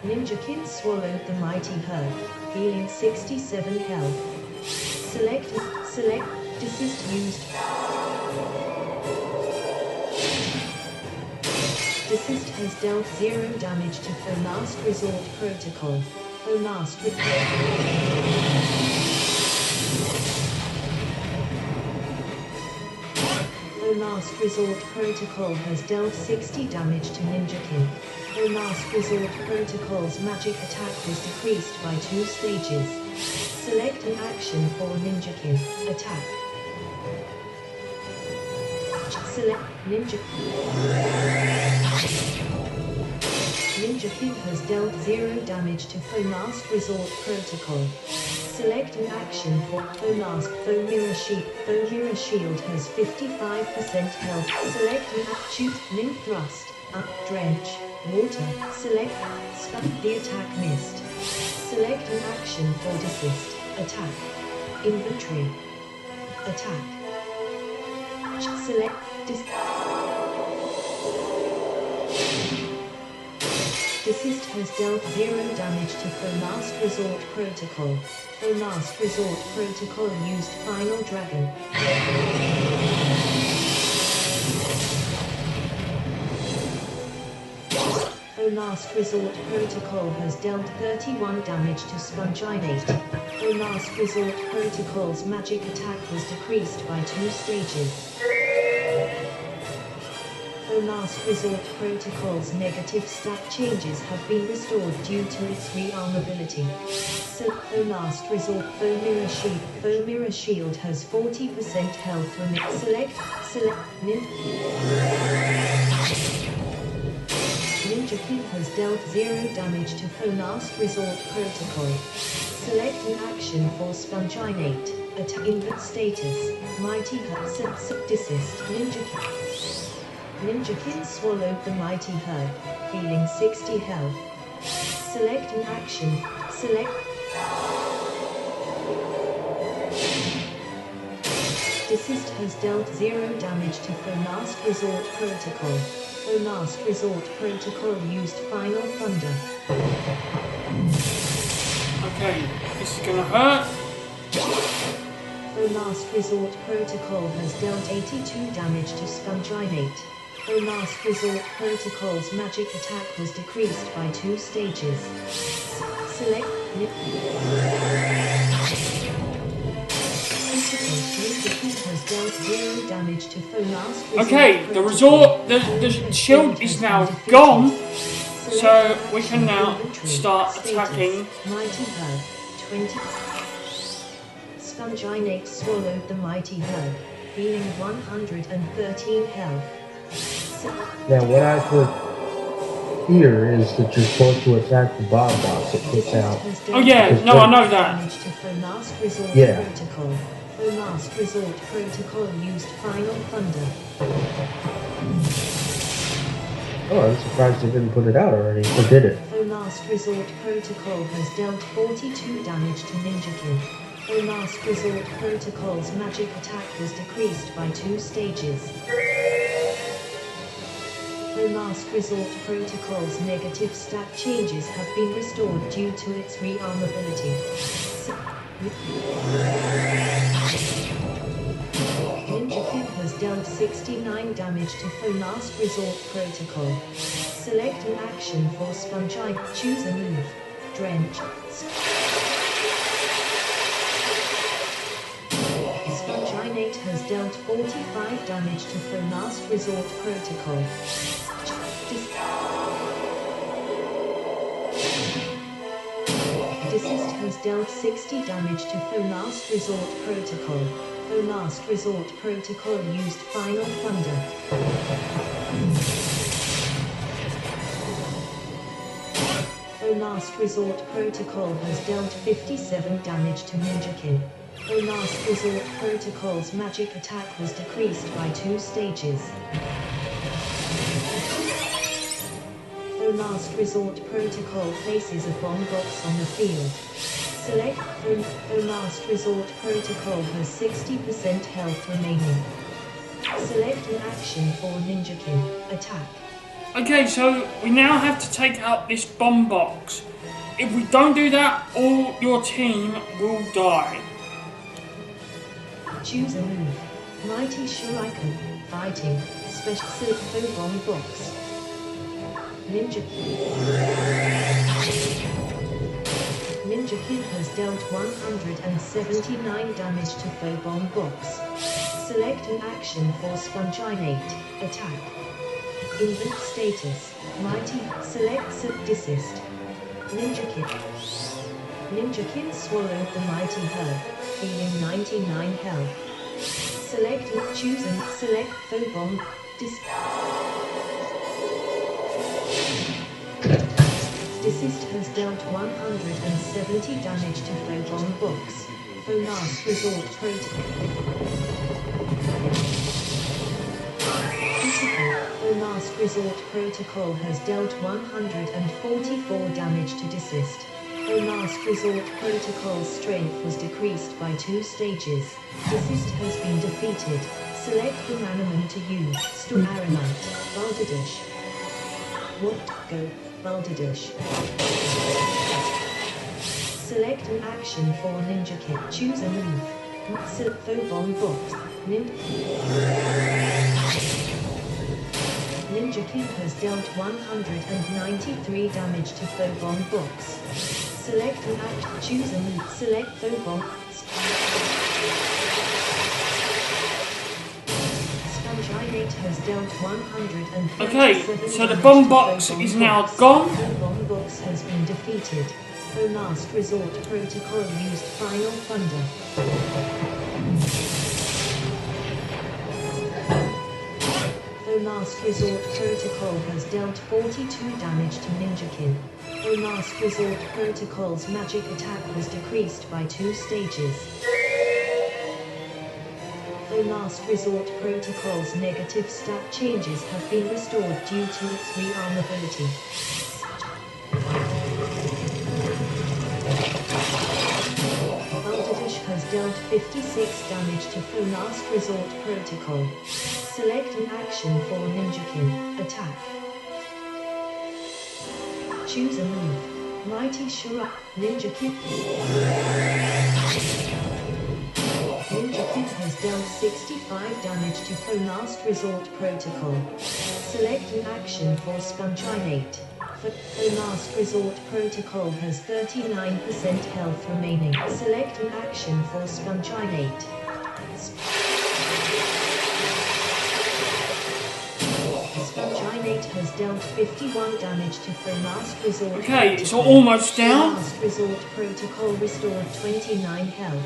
Ninjakin swallowed the mighty herb, healing 67 health. Select, desist used. Desist has dealt 0 damage to Foe Last Resort Protocol. Foe Last Last Resort Protocol has dealt 60 damage to Ninjakin. The Last Resort Protocol's magic attack was decreased by 2 stages. Select an action for Ninjakin. Attack. Select Ninjakin has dealt 0 damage to Foe Last Resort Protocol. Select an action for Foe Last. Foe Mirror Shield. Foe Mirror Shield has 55% health. Select an shoot. Limb Thrust. Up. Drench. Water. Select. Stop. The attack missed. Select an action for Desist. Attack. Inventory. Attack. Select. Desist has dealt 0 damage to Foe Last Resort Protocol. Foe Last Resort Protocol used Final Dragon. Foe Last Resort Protocol has dealt 31 damage to Sponginate. Foe Last Resort Protocol's magic attack was decreased by 2 stages. Foe Last Resort Protocol's negative stat changes have been restored due to its rearmability. So, Foe Last Resort. Foe Mirror Shield. Foe Mirror Shield has 40% health remaining. Select Ninjakin has dealt 0 damage to Foe Last Resort Protocol. Select an action for Sponginate. Attack. Invert status. Mighty Herd. Desist. Ninjakin swallowed the Mighty Herd, healing 60 health. Select an action. Select. Desist has dealt 0 damage to Foe Last Resort Protocol. Foe Last Resort Protocol used Final Thunder. Okay, this is gonna hurt. Foe Last Resort Protocol has dealt 82 damage to Sponginate. Foe Last Resort Protocol's magic attack was decreased by 2 stages. Select. Ninjakin has dealt 0 damage to Foe Last Resort. Okay, the shield is now gone, so we can now start attacking. Mighty Herd. 20. Sponginate swallowed the Mighty Herd, healing 113 health. Now, what I put here is that you're supposed to attack the bomb box that puts out. Oh yeah, no, I know that. Yeah. The Last Resort Protocol used Final Thunder. Oh, I'm surprised they didn't put it out already. Or did it? The Last Resort Protocol has dealt 42 damage to Ninjakin. The Last Resort Protocol's magic attack was decreased by 2 stages. The Last Resort Protocol's negative stat changes have been restored due to its rearmability. Ninjakin has dealt 69 damage to Foe Last Resort Protocol. Select an action for Sponginate. Choose a move. Drench. Sponginate has dealt 45 damage to Foe Last Resort Protocol. Desist has dealt 60 damage to Foe Last Resort Protocol. Foe Last Resort Protocol used Final Thunder. Foe Last Resort Protocol has dealt 57 damage to Ninjakin. Foe Last Resort Protocol's magic attack was decreased by 2 stages. Foe Last Resort Protocol places a bomb box on the field. Select. Foe Last Resort Protocol has 60% health remaining. Select an action for Ninjakin. Attack. Okay, so we now have to take out this bomb box. If we don't do that, all your team will die. Choose a move. Mighty Shuriken. Fighting. Special Silk Bomb Box. Ninja Kid has dealt 179 damage to Phobon Box. Select an action for Sponginate. Attack. Invent status. Mighty. Select desist. Ninja Kid swallowed the mighty herb, healing 99 health. Select choose and select Phobon. Desist has dealt 170 damage to Phobon Box. For last resort protocol. The last resort protocol has dealt 144 damage to desist. The last resort protocol's strength was decreased by 2 stages. Desist has been defeated. Select the Manamon to use. Store Aranite. Balderdash. What? Go. Balderdash. Select an action for Ninja Kid. Choose a move. Select Phobon Box. Ninja Kid has dealt 193 damage to Phobon Box. Select an action. Choose a move. Select Phobon. Sponginate has dealt 100. Okay, so the bomb box is now gone. The bomb box has been defeated. The last resort protocol used Final Thunder. The last resort protocol has dealt 42 damage to Ninja Kid. The last resort protocol's magic attack was decreased by 2 stages. The last resort protocol's negative stat changes have been restored due to its rearmability. Balderdash has dealt 56 damage to the last resort protocol. Select an action for Ninja Kid. Attack. Choose a move. Mighty Shura. Ninja Kid. Ninja Kid has dealt 65 damage to the last resort protocol. Select an action for Sponginate. The last resort protocol has 39% health remaining. Select an action for Sponginate. Sponginate has dealt 51 damage to the last resort. Okay, it's almost down. The last resort protocol restored 29 health.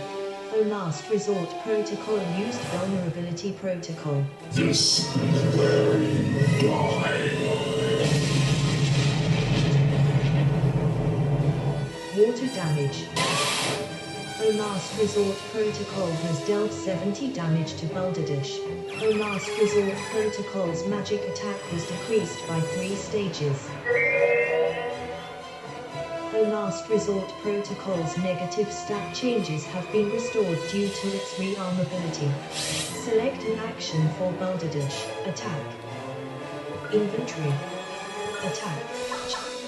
The last resort protocol used vulnerability protocol. This is where you die. Water damage. The last resort protocol has dealt 70 damage to Balderdash. The last resort protocol's magic attack was decreased by 3 stages. The last resort protocol's negative stat changes have been restored due to its rearmability. Select an action for Balderdash. Attack. Inventory. Attack.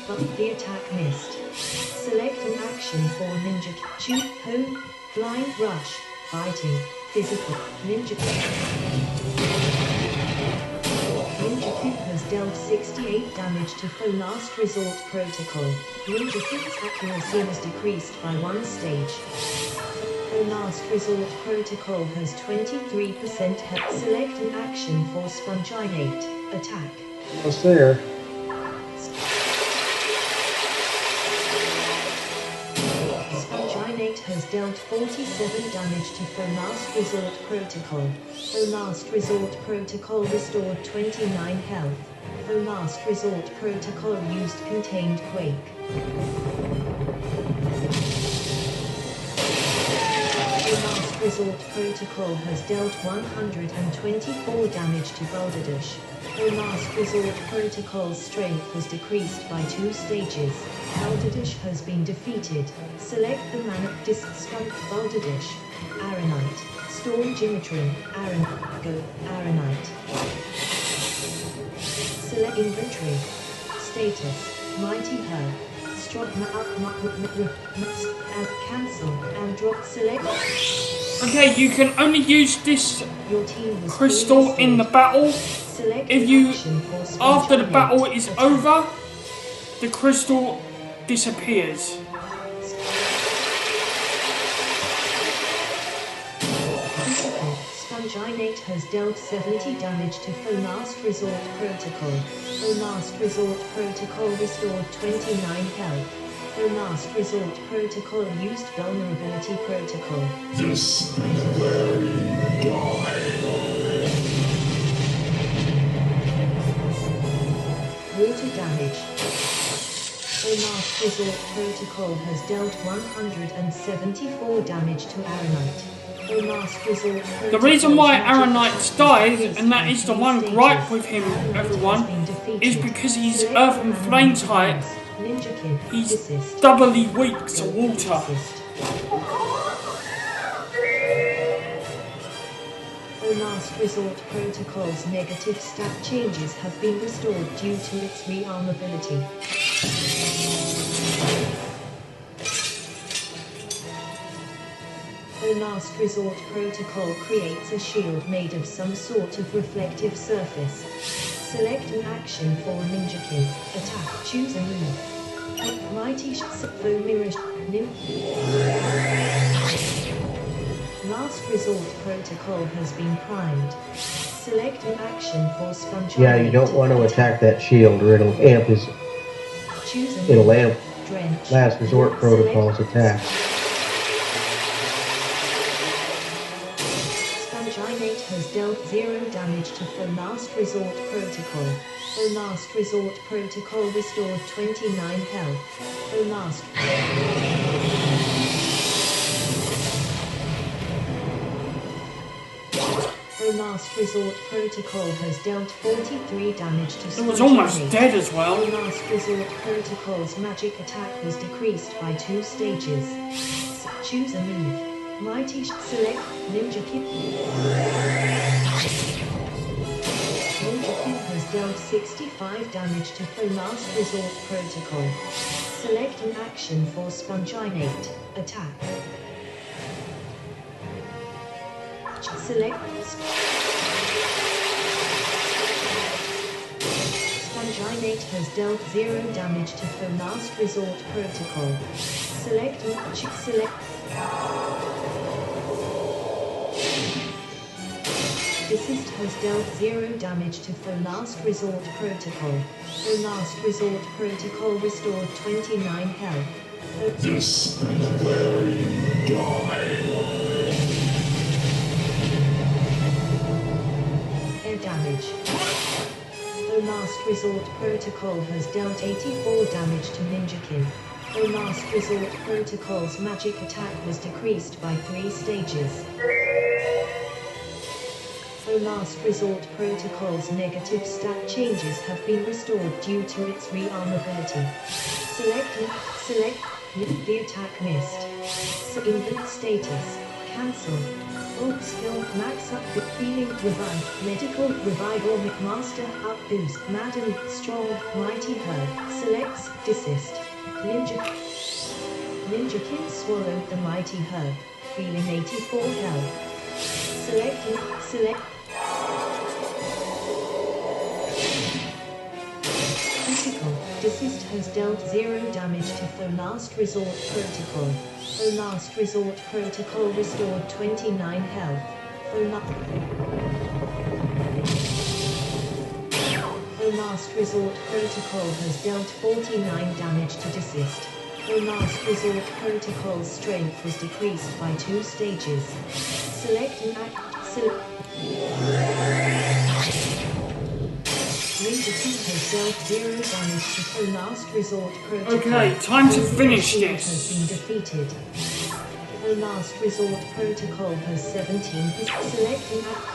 But the attack missed. Select an action for Ninja Kid. Shoot, home, blind rush, fighting, physical, Ninja Kid. Ninja Kid has dealt 68 damage to the last resort protocol. Ninja Kid's accuracy was decreased by 1 stage. The last resort protocol has 23% health. Select an action for Sponginate. Attack. What's there? Sponginate has dealt 47 damage to the last resort protocol. The last resort protocol restored 29 health. The last resort protocol used contained quake. The last resort protocol has dealt 124 damage to Balderdash. The last resort protocol's strength was decreased by 2 stages. Balderdash has been defeated. Select the mana Skunk Balderdash. Aranite. Storm Gimatron. Go. Aranite. Select inventory. Status. Mighty Herb. Cancel and drop select. Okay, you can only use this Your team was crystal in the battle. Select If an you, action for after the Sponginate. battle is over, the crystal disappears. Sponginate has dealt 70 damage to Faux Last Resort Protocol. Faux Last Resort Protocol restored 29 health. Faux Last Resort Protocol used Vulnerability Protocol. This is where you die. Water damage. Faux Last Resort Protocol has dealt 174 damage to Aranite. The reason why Aranites dies, and that is the one gripe with him, everyone, is because he's Earth and Flame type. He's doubly weak to water. The Last Resort Protocol's negative stat changes have been restored due to its rearmability. The Last Resort Protocol creates a shield made of some sort of reflective surface. Select an action for Ninjakin. Attack. Choose a move. Mighty Faux Mirror. Last Resort Protocol has been primed. Select an action for Sponginate. Yeah, you don't want to attack that shield or it'll amp his... Choose a move. It'll amp Drench. Last Resort Protocol's attack. Sponginate has dealt 0 damage to Faux Last Resort Protocol. Faux Last Resort Protocol restored 29 health. Faux Last Resort Protocol has dealt 43 damage to Sponginate. It was almost dead as well. Faux Last Resort Protocol's magic attack was decreased by 2 stages. Choose a move. Mighty Select Ninjakin. Ninjakin has dealt 65 damage to Faux Last Resort Protocol. Select an action for Sponginate. Attack. Select Sponginate has dealt 0 damage to Faux Last Resort Protocol. Select Desist has dealt 0 damage to Faux Last Resort Protocol. Faux Last Resort Protocol restored 29 health. This is where you die. Air damage. Faux Last Resort Protocol has dealt 84 damage to Ninjakin. Faux Last Resort Protocol's magic attack was decreased by 3 stages. Faux Last Resort Protocol's negative stat changes have been restored due to its rearmability. Select the attack missed. Input status. Cancel. Alt skill max up the healing revive. Medical revive or McMaster up boost. Madden strong mighty herd. Selects desist. Ninjakin swallowed the mighty herb, feeling 84 health. Select. Critical. Desist has dealt 0 damage to Faux Last Resort Protocol. Faux Last Resort Protocol restored 29 health. Faux Last Resort Protocol has dealt 49 damage to Desist. Faux Last Resort Protocol's strength was decreased by 2 stages. Select an act. Ninjakin has dealt 0 damage to Faux Last Resort Protocol. Okay, time to finish Shield this. has been defeated. Faux Last Resort Protocol has 17. Select an act.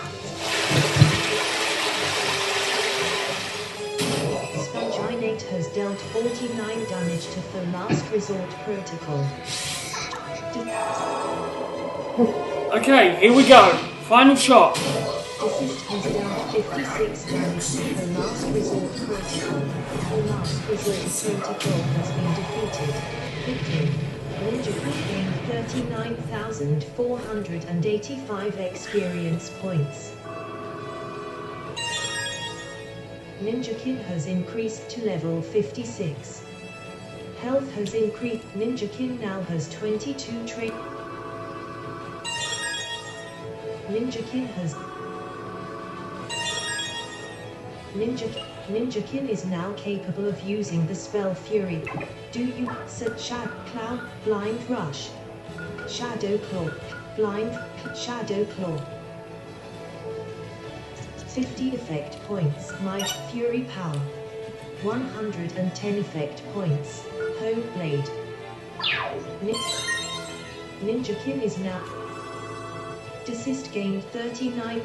Sponginate has dealt 49 damage to Faux Last Resort Protocol. Okay, here we go. Final shot. Desist has dealt 56 damage to Faux Last Resort Protocol. Faux Last Resort Protocol has been defeated. Victory. Ninjakin gained 39,485 experience points. Ninjakin has increased to level 56. Health has increased. Ninjakin now has 22 train. Ninjakin has. Ninjakin is now capable of using the spell Fury. Do you set Cloud, Blind Rush, Shadow Claw, Blind, Shadow Claw. 50 effect points. Might, Fury Power. 110 effect points. Hoe Blade. Ninjakin is now. Desist gained 39.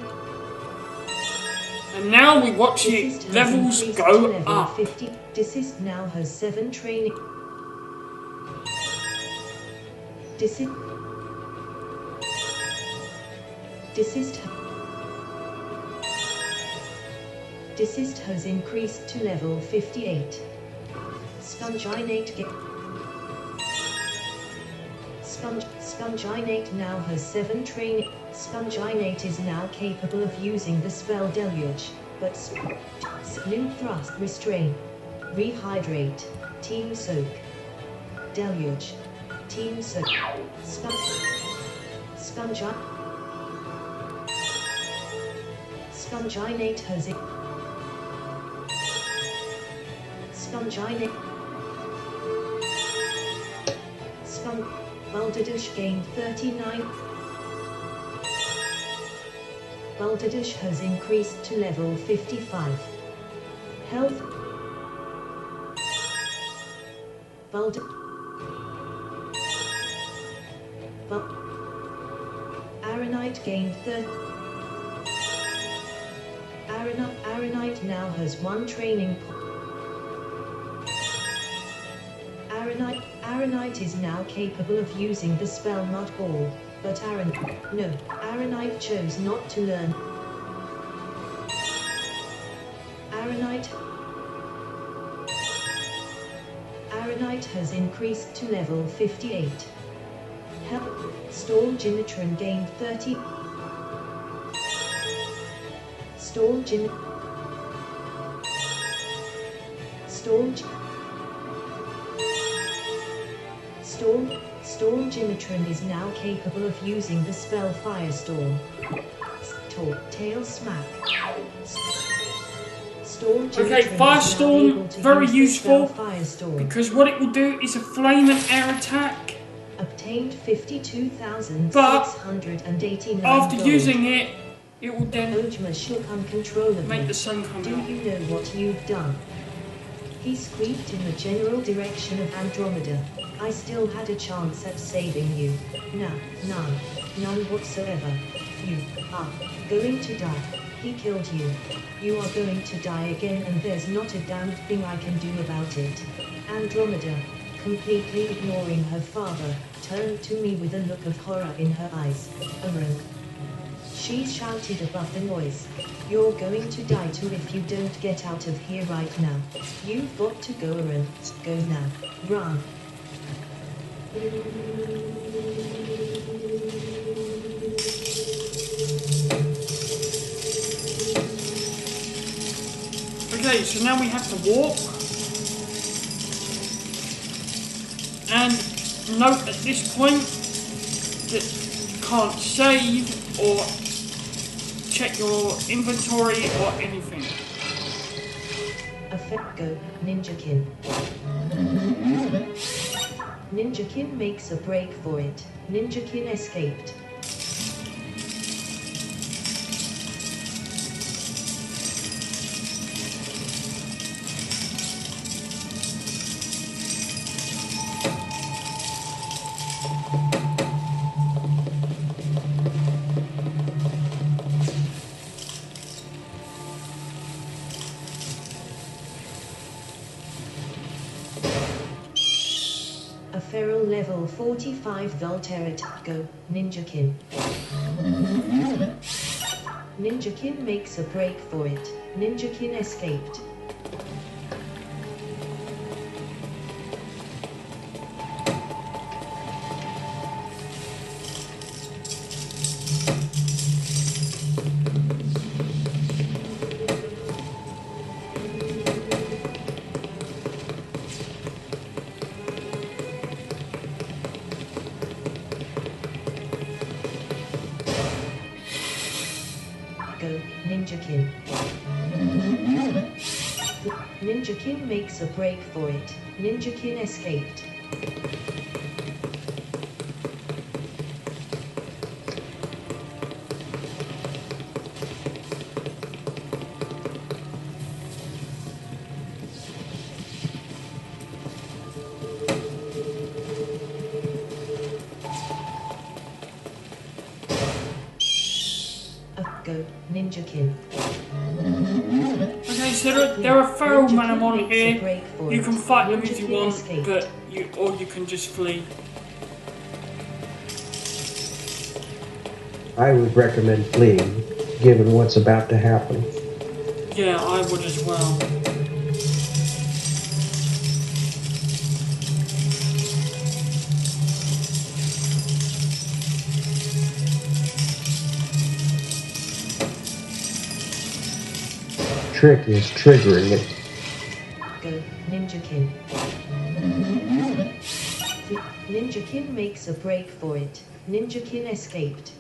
And now we watch Desist the has levels increased go to level up. 50. Desist now has 7 training. Desist. Desist. Desist has increased to level 58. Sponginate get. Sponginate now has 7 training. Sponginate is now capable of using the spell Deluge, but New Thrust Restrain. Rehydrate. Team Soak. Deluge. Team Soak. Sponginate has it. Sponginate. Balderdash gained 39. Balderdash has increased to level 55. Health. Aronite gained 30. Aronite now has 1 training point. Aronite is now capable of using the spell Mud Ball, but Aronite chose not to learn. Aronite has increased to level 58. Storm Gimatron gained 30. Storm Gimatron is now capable of using the spell Firestorm. Tail Smack. Storm Gimatron Okay, Firestorm, very useful, Firestorm. because what it will do is a flame and air attack. Obtained 52,689 After gold. using it, it will then Ojma shook uncontrollably. make the sun come Do out. you know what you've done? He squeaked in the general direction of Andromeda. I still had a chance at saving you. None whatsoever. You are going to die. He killed you. You are going to die again, and there's not a damn thing I can do about it. Andromeda, completely ignoring her father, turned to me with a look of horror in her eyes. Arun. She shouted above the noise. You're going to die too if you don't get out of here right now. You've got to go, Arun. Go now. Run. Okay, so now we have to walk. And note at this point that you can't save or check your inventory or anything. Effect go, Ninjakin. Ninjakin makes a break for it. Ninjakin escaped. A feral level 45 Volterate. Go, Ninjakin. Ninjakin makes a break for it. Ninjakin escaped. Go, Ninjakin. Ninjakin makes a break for it. Ninjakin escaped. Go, Ninjakin. Okay, so there are feral Manamon Ninjakin makes a here. break for You it. can fight them if you Ninjakin want, escaped. but you can just flee. I would recommend fleeing, given what's about to happen. Yeah, I would as well. Trick is triggering it. Go, Ninjakin. Ninjakin makes a break for it. Ninjakin escaped.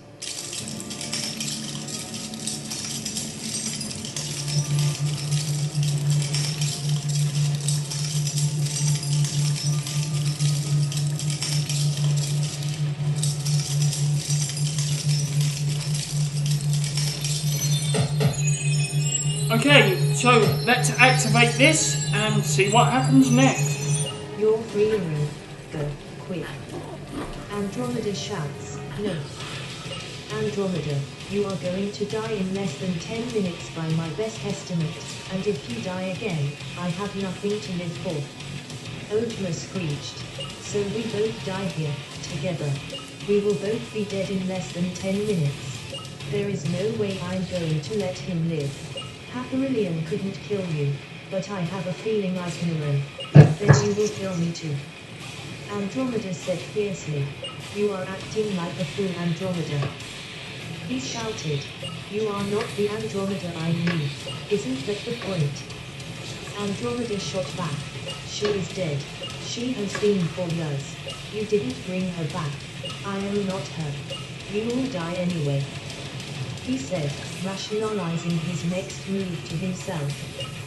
Okay, so let's activate this and see what happens next. You're free, Ring. Go, quick. Andromeda shouts, no. Andromeda, you are going to die in less than 10 minutes by my best estimate, and if you die again, I have nothing to live for. Ojma screeched. So we both die here, together. We will both be dead in less than 10 minutes. There is no way I'm going to let him live. Haparillion couldn't kill you, but I have a feeling I can run. Then you will kill me too. Andromeda said fiercely. You are acting like a fool, Andromeda. He shouted. You are not the Andromeda I knew. Isn't that the point? Andromeda shot back. She is dead. She has been for years. You didn't bring her back. I am not her. You will die anyway. He said, rationalizing his next move to himself.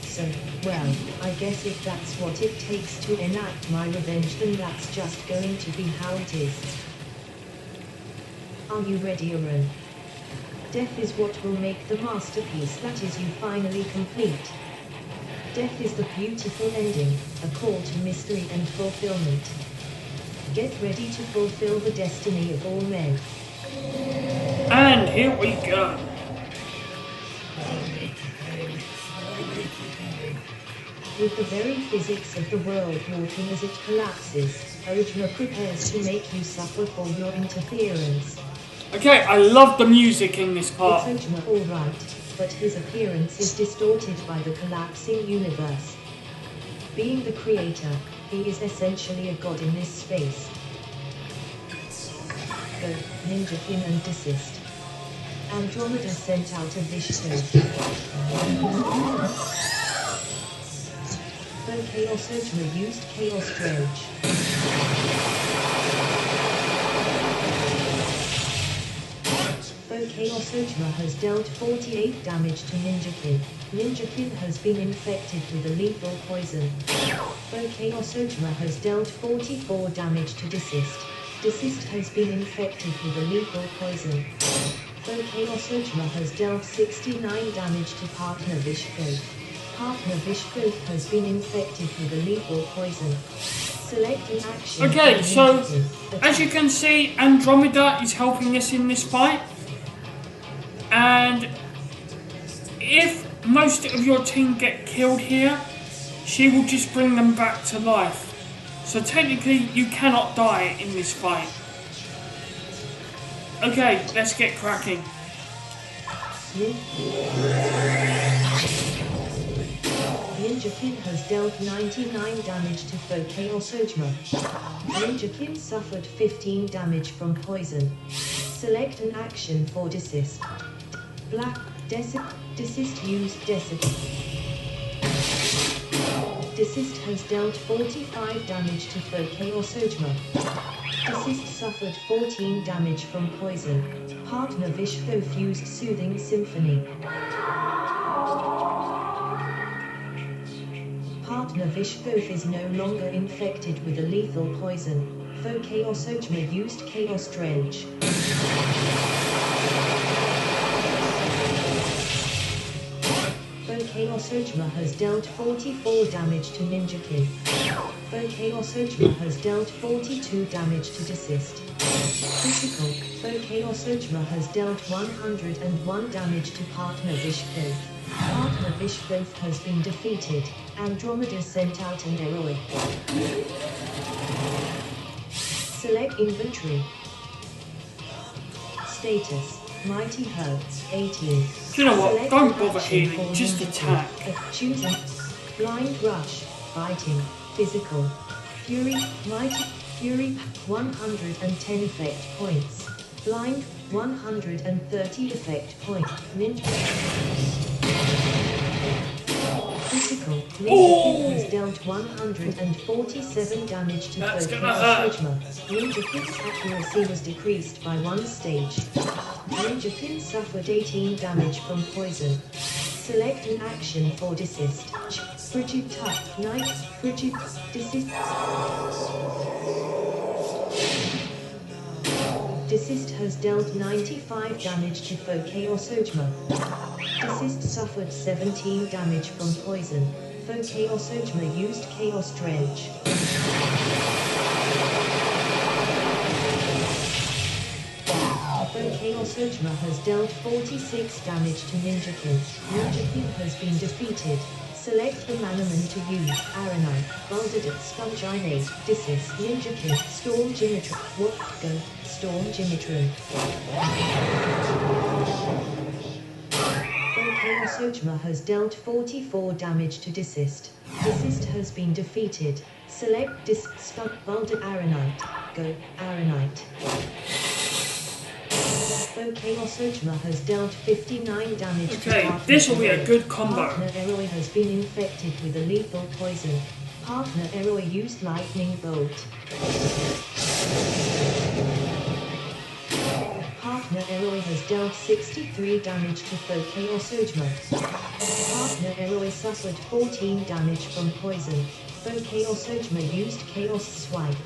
So, well, I guess if that's what it takes to enact my revenge, then that's just going to be how it is. Are you ready, Aaron? Death is what will make the masterpiece that is you finally complete. Death is the beautiful ending, a call to mystery and fulfillment. Get ready to fulfill the destiny of all men. And here we go. With the very physics of the world walking as it collapses, Ojma prepares to make you suffer for your interference. Okay, I love the music in this part. It's Ojma alright, but his appearance is distorted by the collapsing universe. Being the creator, he is essentially a god in this space. Go, Ninjakin, and desist. Andromeda sent out a VGSTORM. Though Chaos Ojma used Chaos Dredge. Though Chaos Ojma has dealt 48 damage to Ninjakin, Ninjakin has been infected with a lethal poison. Though Chaos Ojma has dealt 44 damage to Desist, Desist has been infected with a lethal poison. Though Chaos Ojma has dealt 69 damage to Partner VGSTORM, Partner VGSTORM has been infected with a lethal poison. Select an action. Okay, so as you can see, Andromeda is helping us in this fight. And if most of your team get killed here, she will just bring them back to life. So technically, you cannot die in this fight. Okay, let's get cracking. Ninjakin has dealt 99 damage to foe Chaos Ojma. Ninjakin suffered 15 damage from poison. Select an action for desist. Black, desist used desist. Desist has dealt 45 damage to foe Chaos Ojma. Deceased suffered 14 damage from poison. Partner Vishko fused Soothing Symphony. Partner Vishkoth is no longer infected with a lethal poison. Foe Chaos Ochma used Chaos Drench. Foe Chaos Ochma has dealt 44 damage to Ninjakin. Foe Chaos Ochma has dealt 42 damage to Desist. Critical. Foe Chaos Ochma has dealt 101 damage to Partner Vishkoth. Partner Vishkoth has been defeated. Andromeda sent out an heroic. Select inventory. Status. Mighty Herb. 18. You know what? Select Don't an bother action healing, for just Ninja attack. King. Choosing. Blind Rush. Fighting. Physical. Fury. Mighty. Fury. 110 effect points. Blind. 130 effect points. Ninja. Critical. Ninja King has dealt 147 damage to That's Foe gonna Chaos hurt. Ochma. Ninja King's accuracy was decreased by 1 stage. Ninja King suffered 18 damage from poison. Select an action for desist. Frigid Touch. Knight. Frigid. Desist. Desist has dealt 95 damage to Foe Chaos Ochma. Desist suffered 17 damage from poison. Foe Chaos Ochma used Chaos Drench. Foe Chaos Ochma has dealt 46 damage to Ninja King. Ninja King has been defeated. Select the Manamon to use. Aranite, Baldedet, Sponginate, Desist, Ninja King, Storm Jimitron, Go, Storm Jimitron. Foe Chaos Ochma has dealt 44 damage to Desist. Desist has been defeated. Select Stun, Baldedet, Aranite, Go, Aranite. Foe Chaos Ochma has dealt 59 damage to Okay, Partner this will be a Eroi. good combo. Partner Eroi has been infected with a lethal poison. Partner Eroi used Lightning Bolt. Partner Eroi has dealt 63 damage to Foe Chaos Ochma. Partner Eroi suffered 14 damage from poison. Foe Chaos Ochma used Chaos Swipe.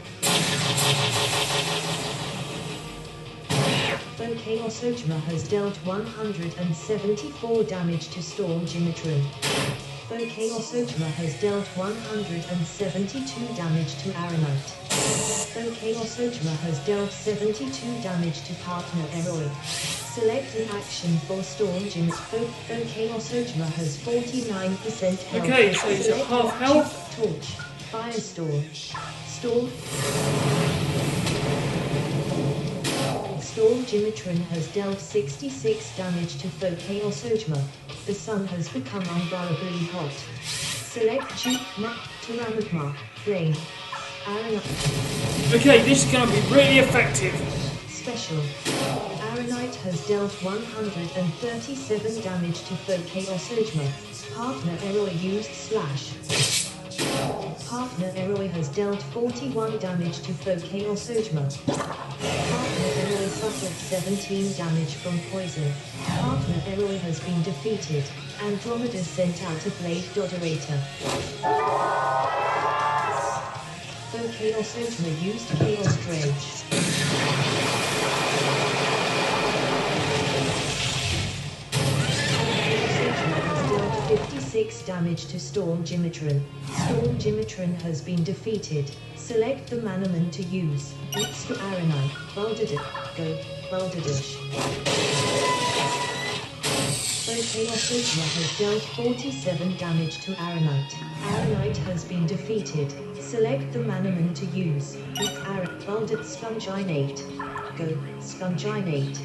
Foe Chaos Ochma has dealt 174 damage to Storm Jimitron. Foe Chaos Ochma has dealt 172 damage to Aranite. Foe Chaos Ochma has dealt 72 damage to Partner Eroi. Select an action for Storm Jimitron. Foe Chaos Ochma has 49% health. Okay, so he's at Select half an health. Torch. Firestorm. Storm. Storm Jimitron has dealt 66 damage to Foe Chaos Ochma. The sun has become unbearably hot. Select Chukma, Tiramakma, Flame. Aranite. Okay, this is going to be really effective. Special. Aranite has dealt 137 damage to Foe Chaos Ochma. Partner Eroi used Slash. Partner Eroi has dealt 41 damage to Foe Chaos Ochma. Partner Eroi suffered 17 damage from poison. Partner Eroi has been defeated. Andromeda sent out a Blade Dodorator. Foe Chaos Ochma used Chaos Drench. 56 damage to Storm Jimitron. Storm Jimitron has been defeated. Select the Manamon to use. It's to Aranite. Baldedet. Go. Baldedash. Foe Chaos Ochma has dealt 47 damage to Aranite. Aranite has been defeated. Select the Manamon to use. It's Baldedet Sponginate. Go. Sponginate.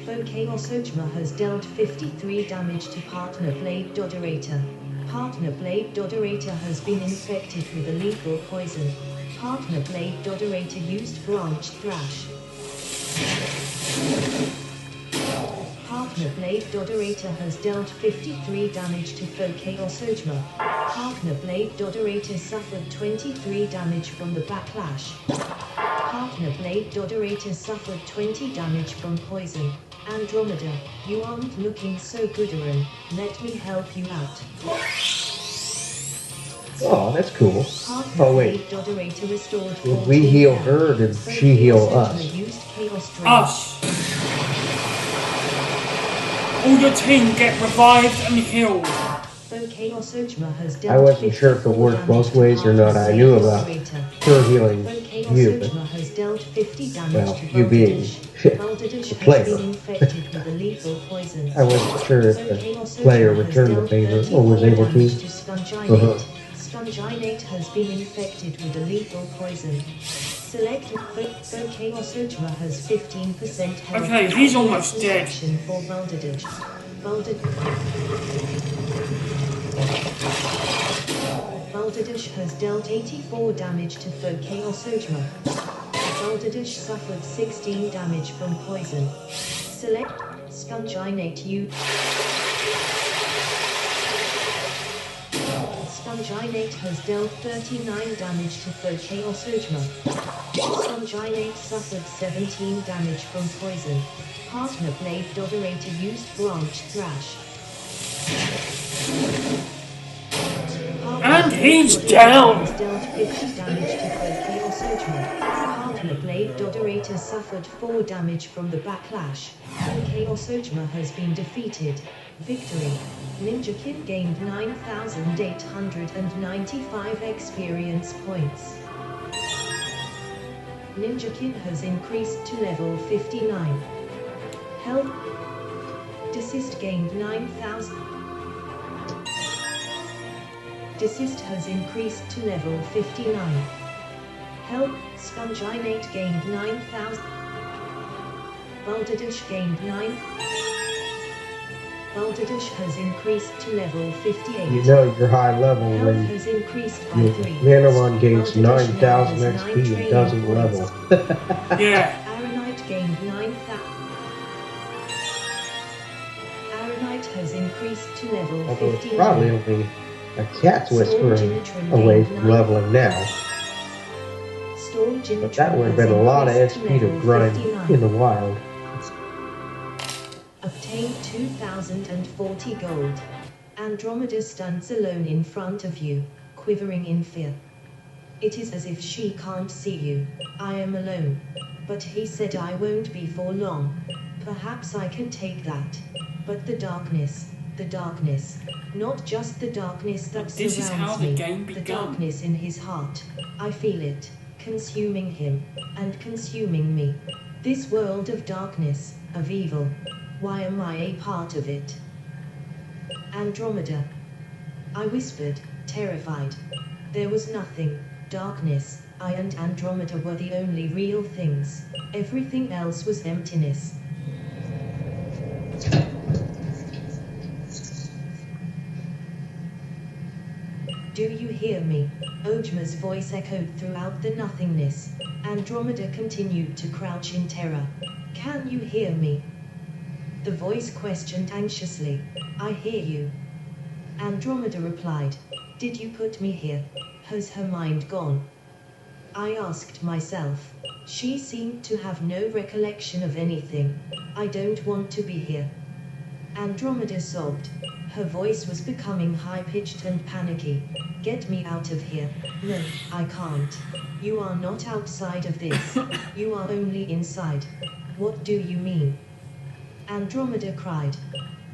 Foe Chaos Ochma has dealt 53 damage to Partner Blade Dodorator. Partner Blade Dodorator has been infected with a lethal poison. Partner Blade Dodorator used Branched Thrash. Partner Partner Blade Dodorator has dealt 53 damage to foe Chaos Ojma. Partner Blade Dodorator suffered 23 damage from the backlash. Partner Blade Dodorator suffered 20 damage from poison. Andromeda, you aren't looking so good, Aaron. Let me help you out. Oh, that's cool. Partner Oh, wait. Blade Dodorator restored Did we 14 heal health. her or did Foe she heal Chaos us? Ojma used Chaos Drain. Us. All your team get revived and healed. Though Chaos Ojma has dealt I wasn't sure if it 54 worked both damage to ways or not. Partner I knew Blade about Dodorator. her healing Though Chaos you, but Ojma has dealt 50 damage well, to you being Balderdash. Balderdash the has player. been infected with a lethal poison. I wasn't sure if Though the Chaos player Ojma has returned the dealt favor or was 34 able damage to. to Sponginate. Uh-huh. Sponginate has been infected with a lethal poison. Select though Chaos Ojma has 15% health. Okay, he's almost Full dead. action for Balderdash. Balderdash has dealt 84 damage to foe Chaos Ojma. Balderdash suffered 16 damage from poison. Select Sponginate you. Sponginate has dealt 39 damage to foe Chaos Ojma. Sponginate suffered 17 damage from poison. Partner Blade Dodorator used Branch Thrash. And he's down. Has dealt 50 damage to foe Chaos Ojma. Partner Blade Dodorator suffered 4 damage from the backlash. Foe Chaos Ojma has been defeated. Victory. Ninjakin gained 9,895 experience points. Ninjakin has increased to level 59. Health. Desist gained 9,000. Desist has increased to level 59. Help, Sponginate gained 9,000. Balderdash gained 9. Balderdash has increased to level 58. You know you're high level Health when has increased by your 3. Manamon gains Balderdash now 9,000 has 9 XP and training doesn't points. level. Yeah. Aronite gained 9,000. Aronite has increased to level Although it's 59. probably only a cat's whispering away from leveling now. Storm But that would have been a lot of XP to grind in the wild. Obtain 2,040 gold. Andromeda stands alone in front of you, quivering in fear. It is as if she can't see you. I am alone. But he said I won't be for long. Perhaps I can take that. But the darkness, not just the darkness that This is how surrounds the me, game the began. darkness in his heart. I feel it, consuming him, and consuming me. This world of darkness, of evil. Why am I a part of it? Andromeda. I whispered, terrified. There was nothing. Darkness. I and Andromeda were the only real things. Everything else was emptiness. Do you hear me? Ojma's voice echoed throughout the nothingness. Andromeda continued to crouch in terror. Can you hear me? The voice questioned anxiously. I hear you. Andromeda replied. Did you put me here? Has her mind gone? I asked myself. She seemed to have no recollection of anything. I don't want to be here. Andromeda sobbed. Her voice was becoming high-pitched and panicky. Get me out of here. No, I can't. You are not outside of this. You are only inside. What do you mean? Andromeda cried.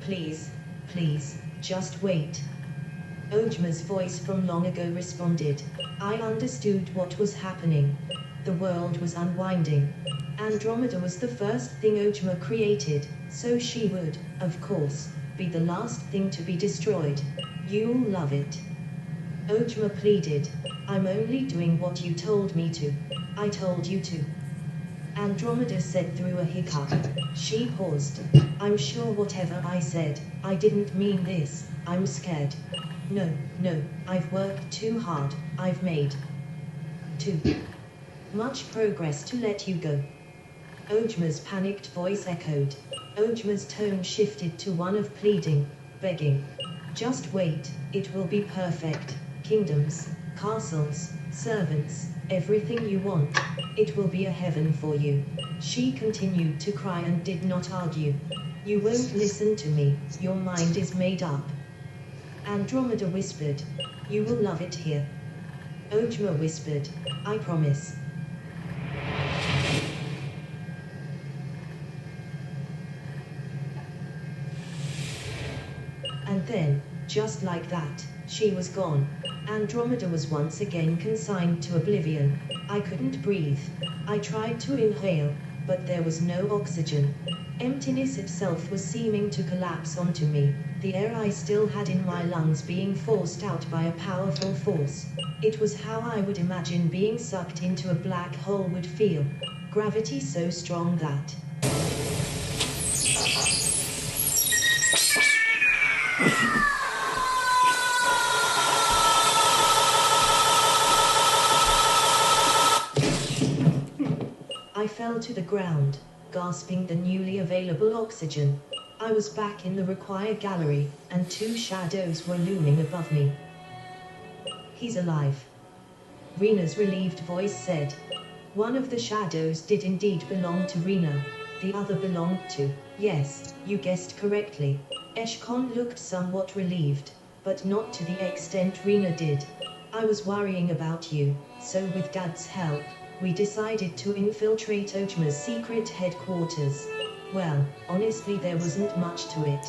Please, please, just wait. Ojma's voice from long ago responded. I understood what was happening. The world was unwinding. Andromeda was the first thing Ojma created, so she would, of course, be the last thing to be destroyed. You'll love it. Ojma pleaded. I'm only doing what you told me to. I told you to. Andromeda said through a hiccup. She paused. I'm sure whatever I said, I didn't mean this. I'm scared. No, I've worked too hard. I've made too much progress to let you go. Ojma's panicked voice echoed. Ojma's tone shifted to one of pleading, begging. Just wait, it will be perfect. Kingdoms, castles, servants, everything you want. It will be a heaven for you. She continued to cry and did not argue. You won't listen to me, your mind is made up. Andromeda whispered. You will love it here. Ojma whispered. I promise. And then, just like that, she was gone. Andromeda was once again consigned to oblivion. I couldn't breathe. I tried to inhale, but there was no oxygen. Emptiness itself was seeming to collapse onto me, the air I still had in my lungs being forced out by a powerful force. It was how I would imagine being sucked into a black hole would feel. Gravity so strong that... I fell to the ground, gasping the newly available oxygen. I was back in the required gallery, and two shadows were looming above me. He's alive. Rena's relieved voice said. One of the shadows did indeed belong to Rena. The other belonged to... Yes, you guessed correctly. Eshkon looked somewhat relieved, but not to the extent Rena did. I was worrying about you, so with Dad's help, we decided to infiltrate Ojma's secret headquarters. Well, honestly there wasn't much to it.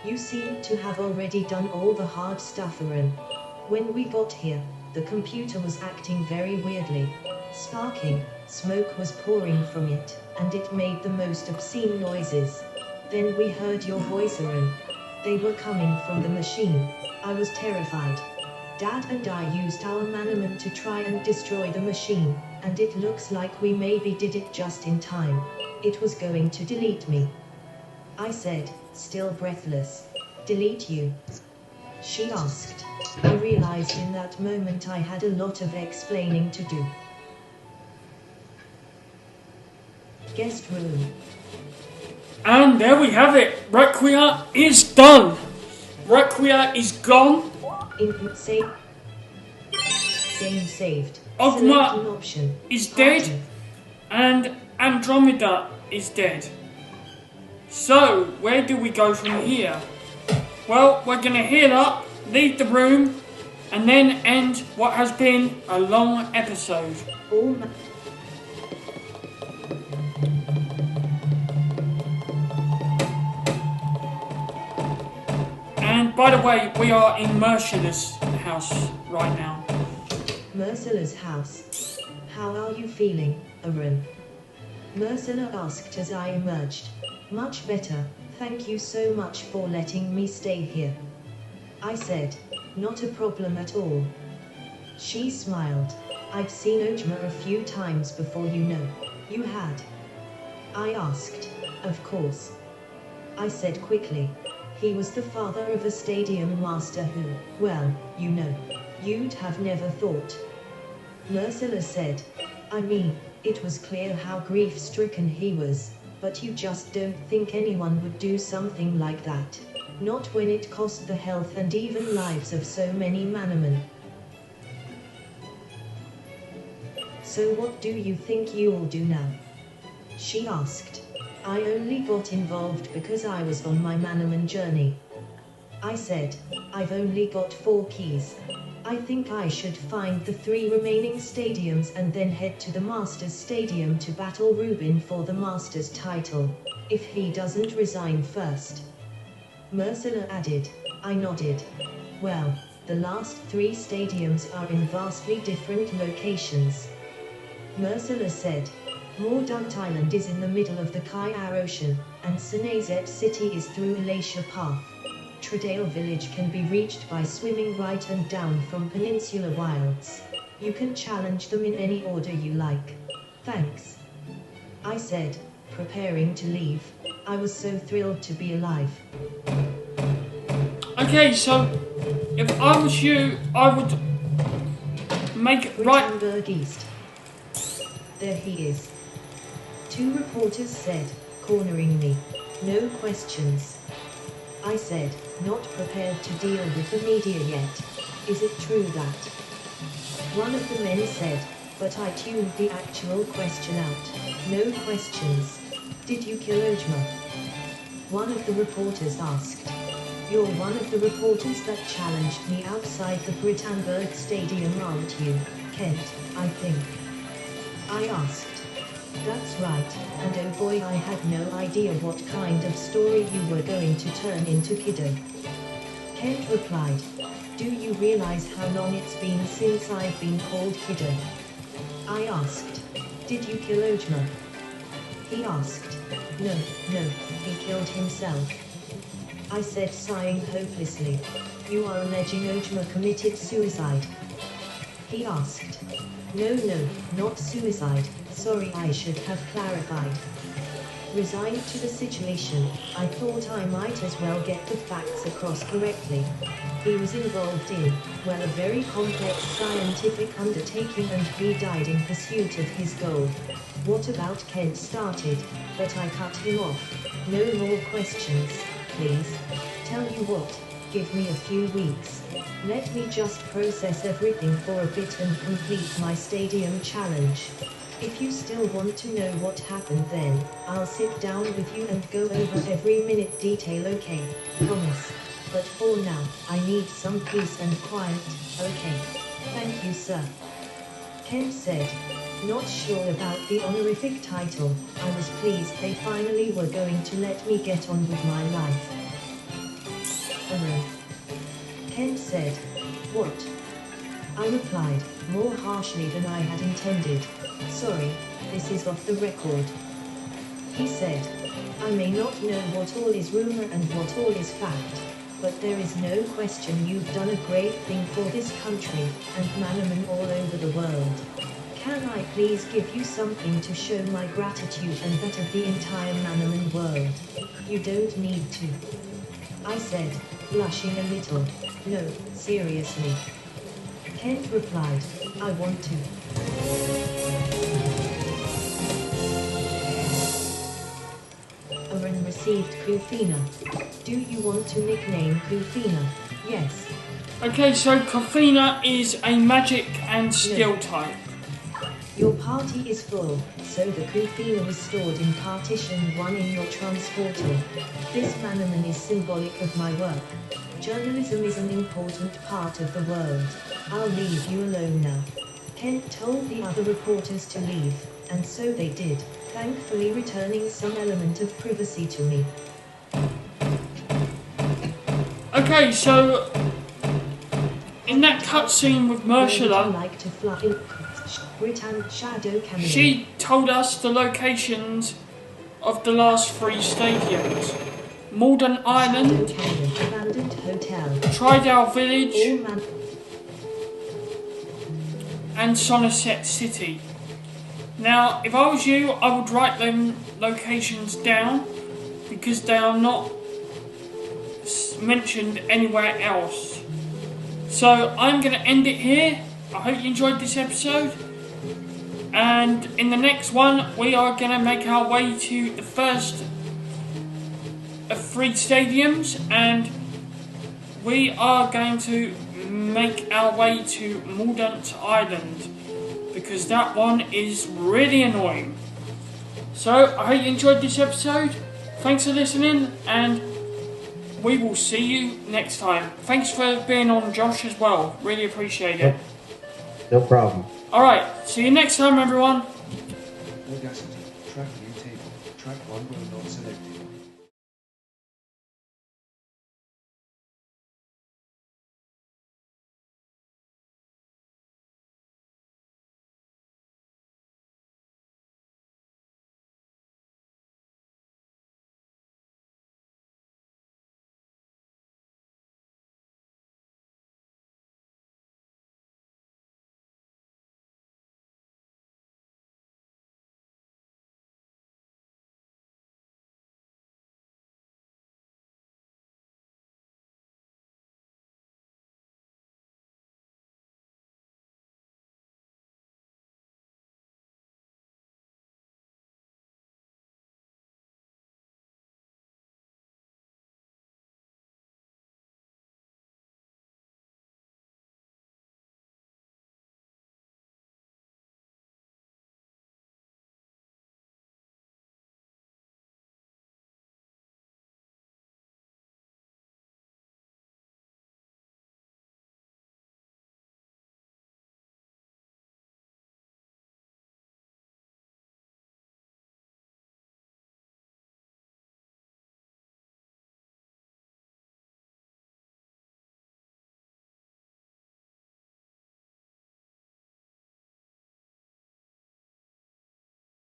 You seemed to have already done all the hard stuff, Aaron. When we got here, the computer was acting very weirdly. Sparking, smoke was pouring from it, and it made the most obscene noises. Then we heard your voice, Aaron. They were coming from the machine. I was terrified. Dad and I used our Manamon to try and destroy the machine, and it looks like we maybe did it just in time. It was going to delete me. I said, still breathless. Delete you? She asked. I realized in that moment I had a lot of explaining to do. Guest room. And there we have it. Requia is done. Requia is gone. Input save. Game saved. Ogma Select an option. is dead. Party. And Andromeda is dead. So, where do we go from here? Well, we're going to heal up, leave the room, and then end what has been a long episode. All And by the way, we are in Merciless house right now. Merciless house. How are you feeling, Aaron? Mercilla asked as I emerged. Much better, thank you so much for letting me stay here. I said, not a problem at all. She smiled. I've seen Ojma a few times before, you know. You had? I asked. Of course. I said quickly. He was the father of a stadium master who, well, you know, you'd have never thought. Mercilla said. I mean, it was clear how grief-stricken he was, but you just don't think anyone would do something like that. Not when it cost the health and even lives of so many Manamon. So what do you think you'll do now? She asked. I only got involved because I was on my Manamon journey. I said, I've only got 4 keys. I think I should find the 3 remaining stadiums and then head to the Masters Stadium to battle Rubin for the Masters title, if he doesn't resign first. Mercilla added. I nodded. Well, the last 3 stadiums are in vastly different locations. Mercilla said. Mordant Island is in the middle of the Kaiar Ocean, and Senazet City is through Elisha Path. Tredale Village can be reached by swimming right and down from Peninsula Wilds. You can challenge them in any order you like. Thanks. I said, preparing to leave. I was so thrilled to be alive. Okay, so if I was you, I would make it right. Wittenberg East. There he is. 2 reporters said, cornering me. No questions. I said, not prepared to deal with the media yet. Is it true that? One of the men said, but I tuned the actual question out. No questions. Did you kill Ojma? One of the reporters asked. You're one of the reporters that challenged me outside the Britannburg Stadium, aren't you, Kent, I think? I asked. That's right, and oh boy, I had no idea what kind of story you were going to turn into, kiddo. Kent replied. Do you realize how long it's been since I've been called kiddo? I asked. Did you kill Ojma? He asked. No, he killed himself. I said, sighing hopelessly. You are alleging Ojma committed suicide. He asked. No, not suicide. Sorry, I should have clarified. Resigned to the situation, I thought I might as well get the facts across correctly. He was involved in, well, a very complex scientific undertaking, and he died in pursuit of his goal. What about Kent started, but I cut him off. No more questions, please. Tell you what, give me a few weeks. Let me just process everything for a bit and complete my stadium challenge. If you still want to know what happened, then I'll sit down with you and go over every minute detail, okay? Promise. But for now, I need some peace and quiet, okay? Thank you, sir. Kent said. Not sure about the honorific title. I was pleased they finally were going to let me get on with my life. Kent said. What? I replied, more harshly than I had intended. Sorry, this is off the record. He said, I may not know what all is rumor and what all is fact, but there is no question you've done a great thing for this country, and Manamon all over the world. Can I please give you something to show my gratitude and that of the entire Manamon world? You don't need to. I said, blushing a little. No, seriously. Kent replied, I want to. Aaron received Kufina. Do you want to nickname Kufina? Yes. Okay, so Kufina is a magic and skill type. Your party is full, so the Kufina was stored in Partition 1 in your transporter. This Manamon is symbolic of my work. Journalism is an important part of the world. I'll leave you alone now. Kent told the other reporters to leave, and so they did, thankfully returning some element of privacy to me. Okay, so in that cutscene with Ursula, she told us the locations of the last 3 stadiums. Malden Island, Tridale Village, and Somerset City. Now, if I was you, I would write them locations down because they are not mentioned anywhere else. So I'm going to end it here. I hope you enjoyed this episode. And in the next one, we are going to make our way to the first of 3 stadiums, and we are going to make our way to Mordaunt Island because that one is really annoying. So I hope you enjoyed this episode. Thanks for listening, and we will see you next time. Thanks for being on, Josh, as well. Really appreciate it. No problem. Alright, see you next time, everyone. Audacity. Track view table. Track 1 will not selected.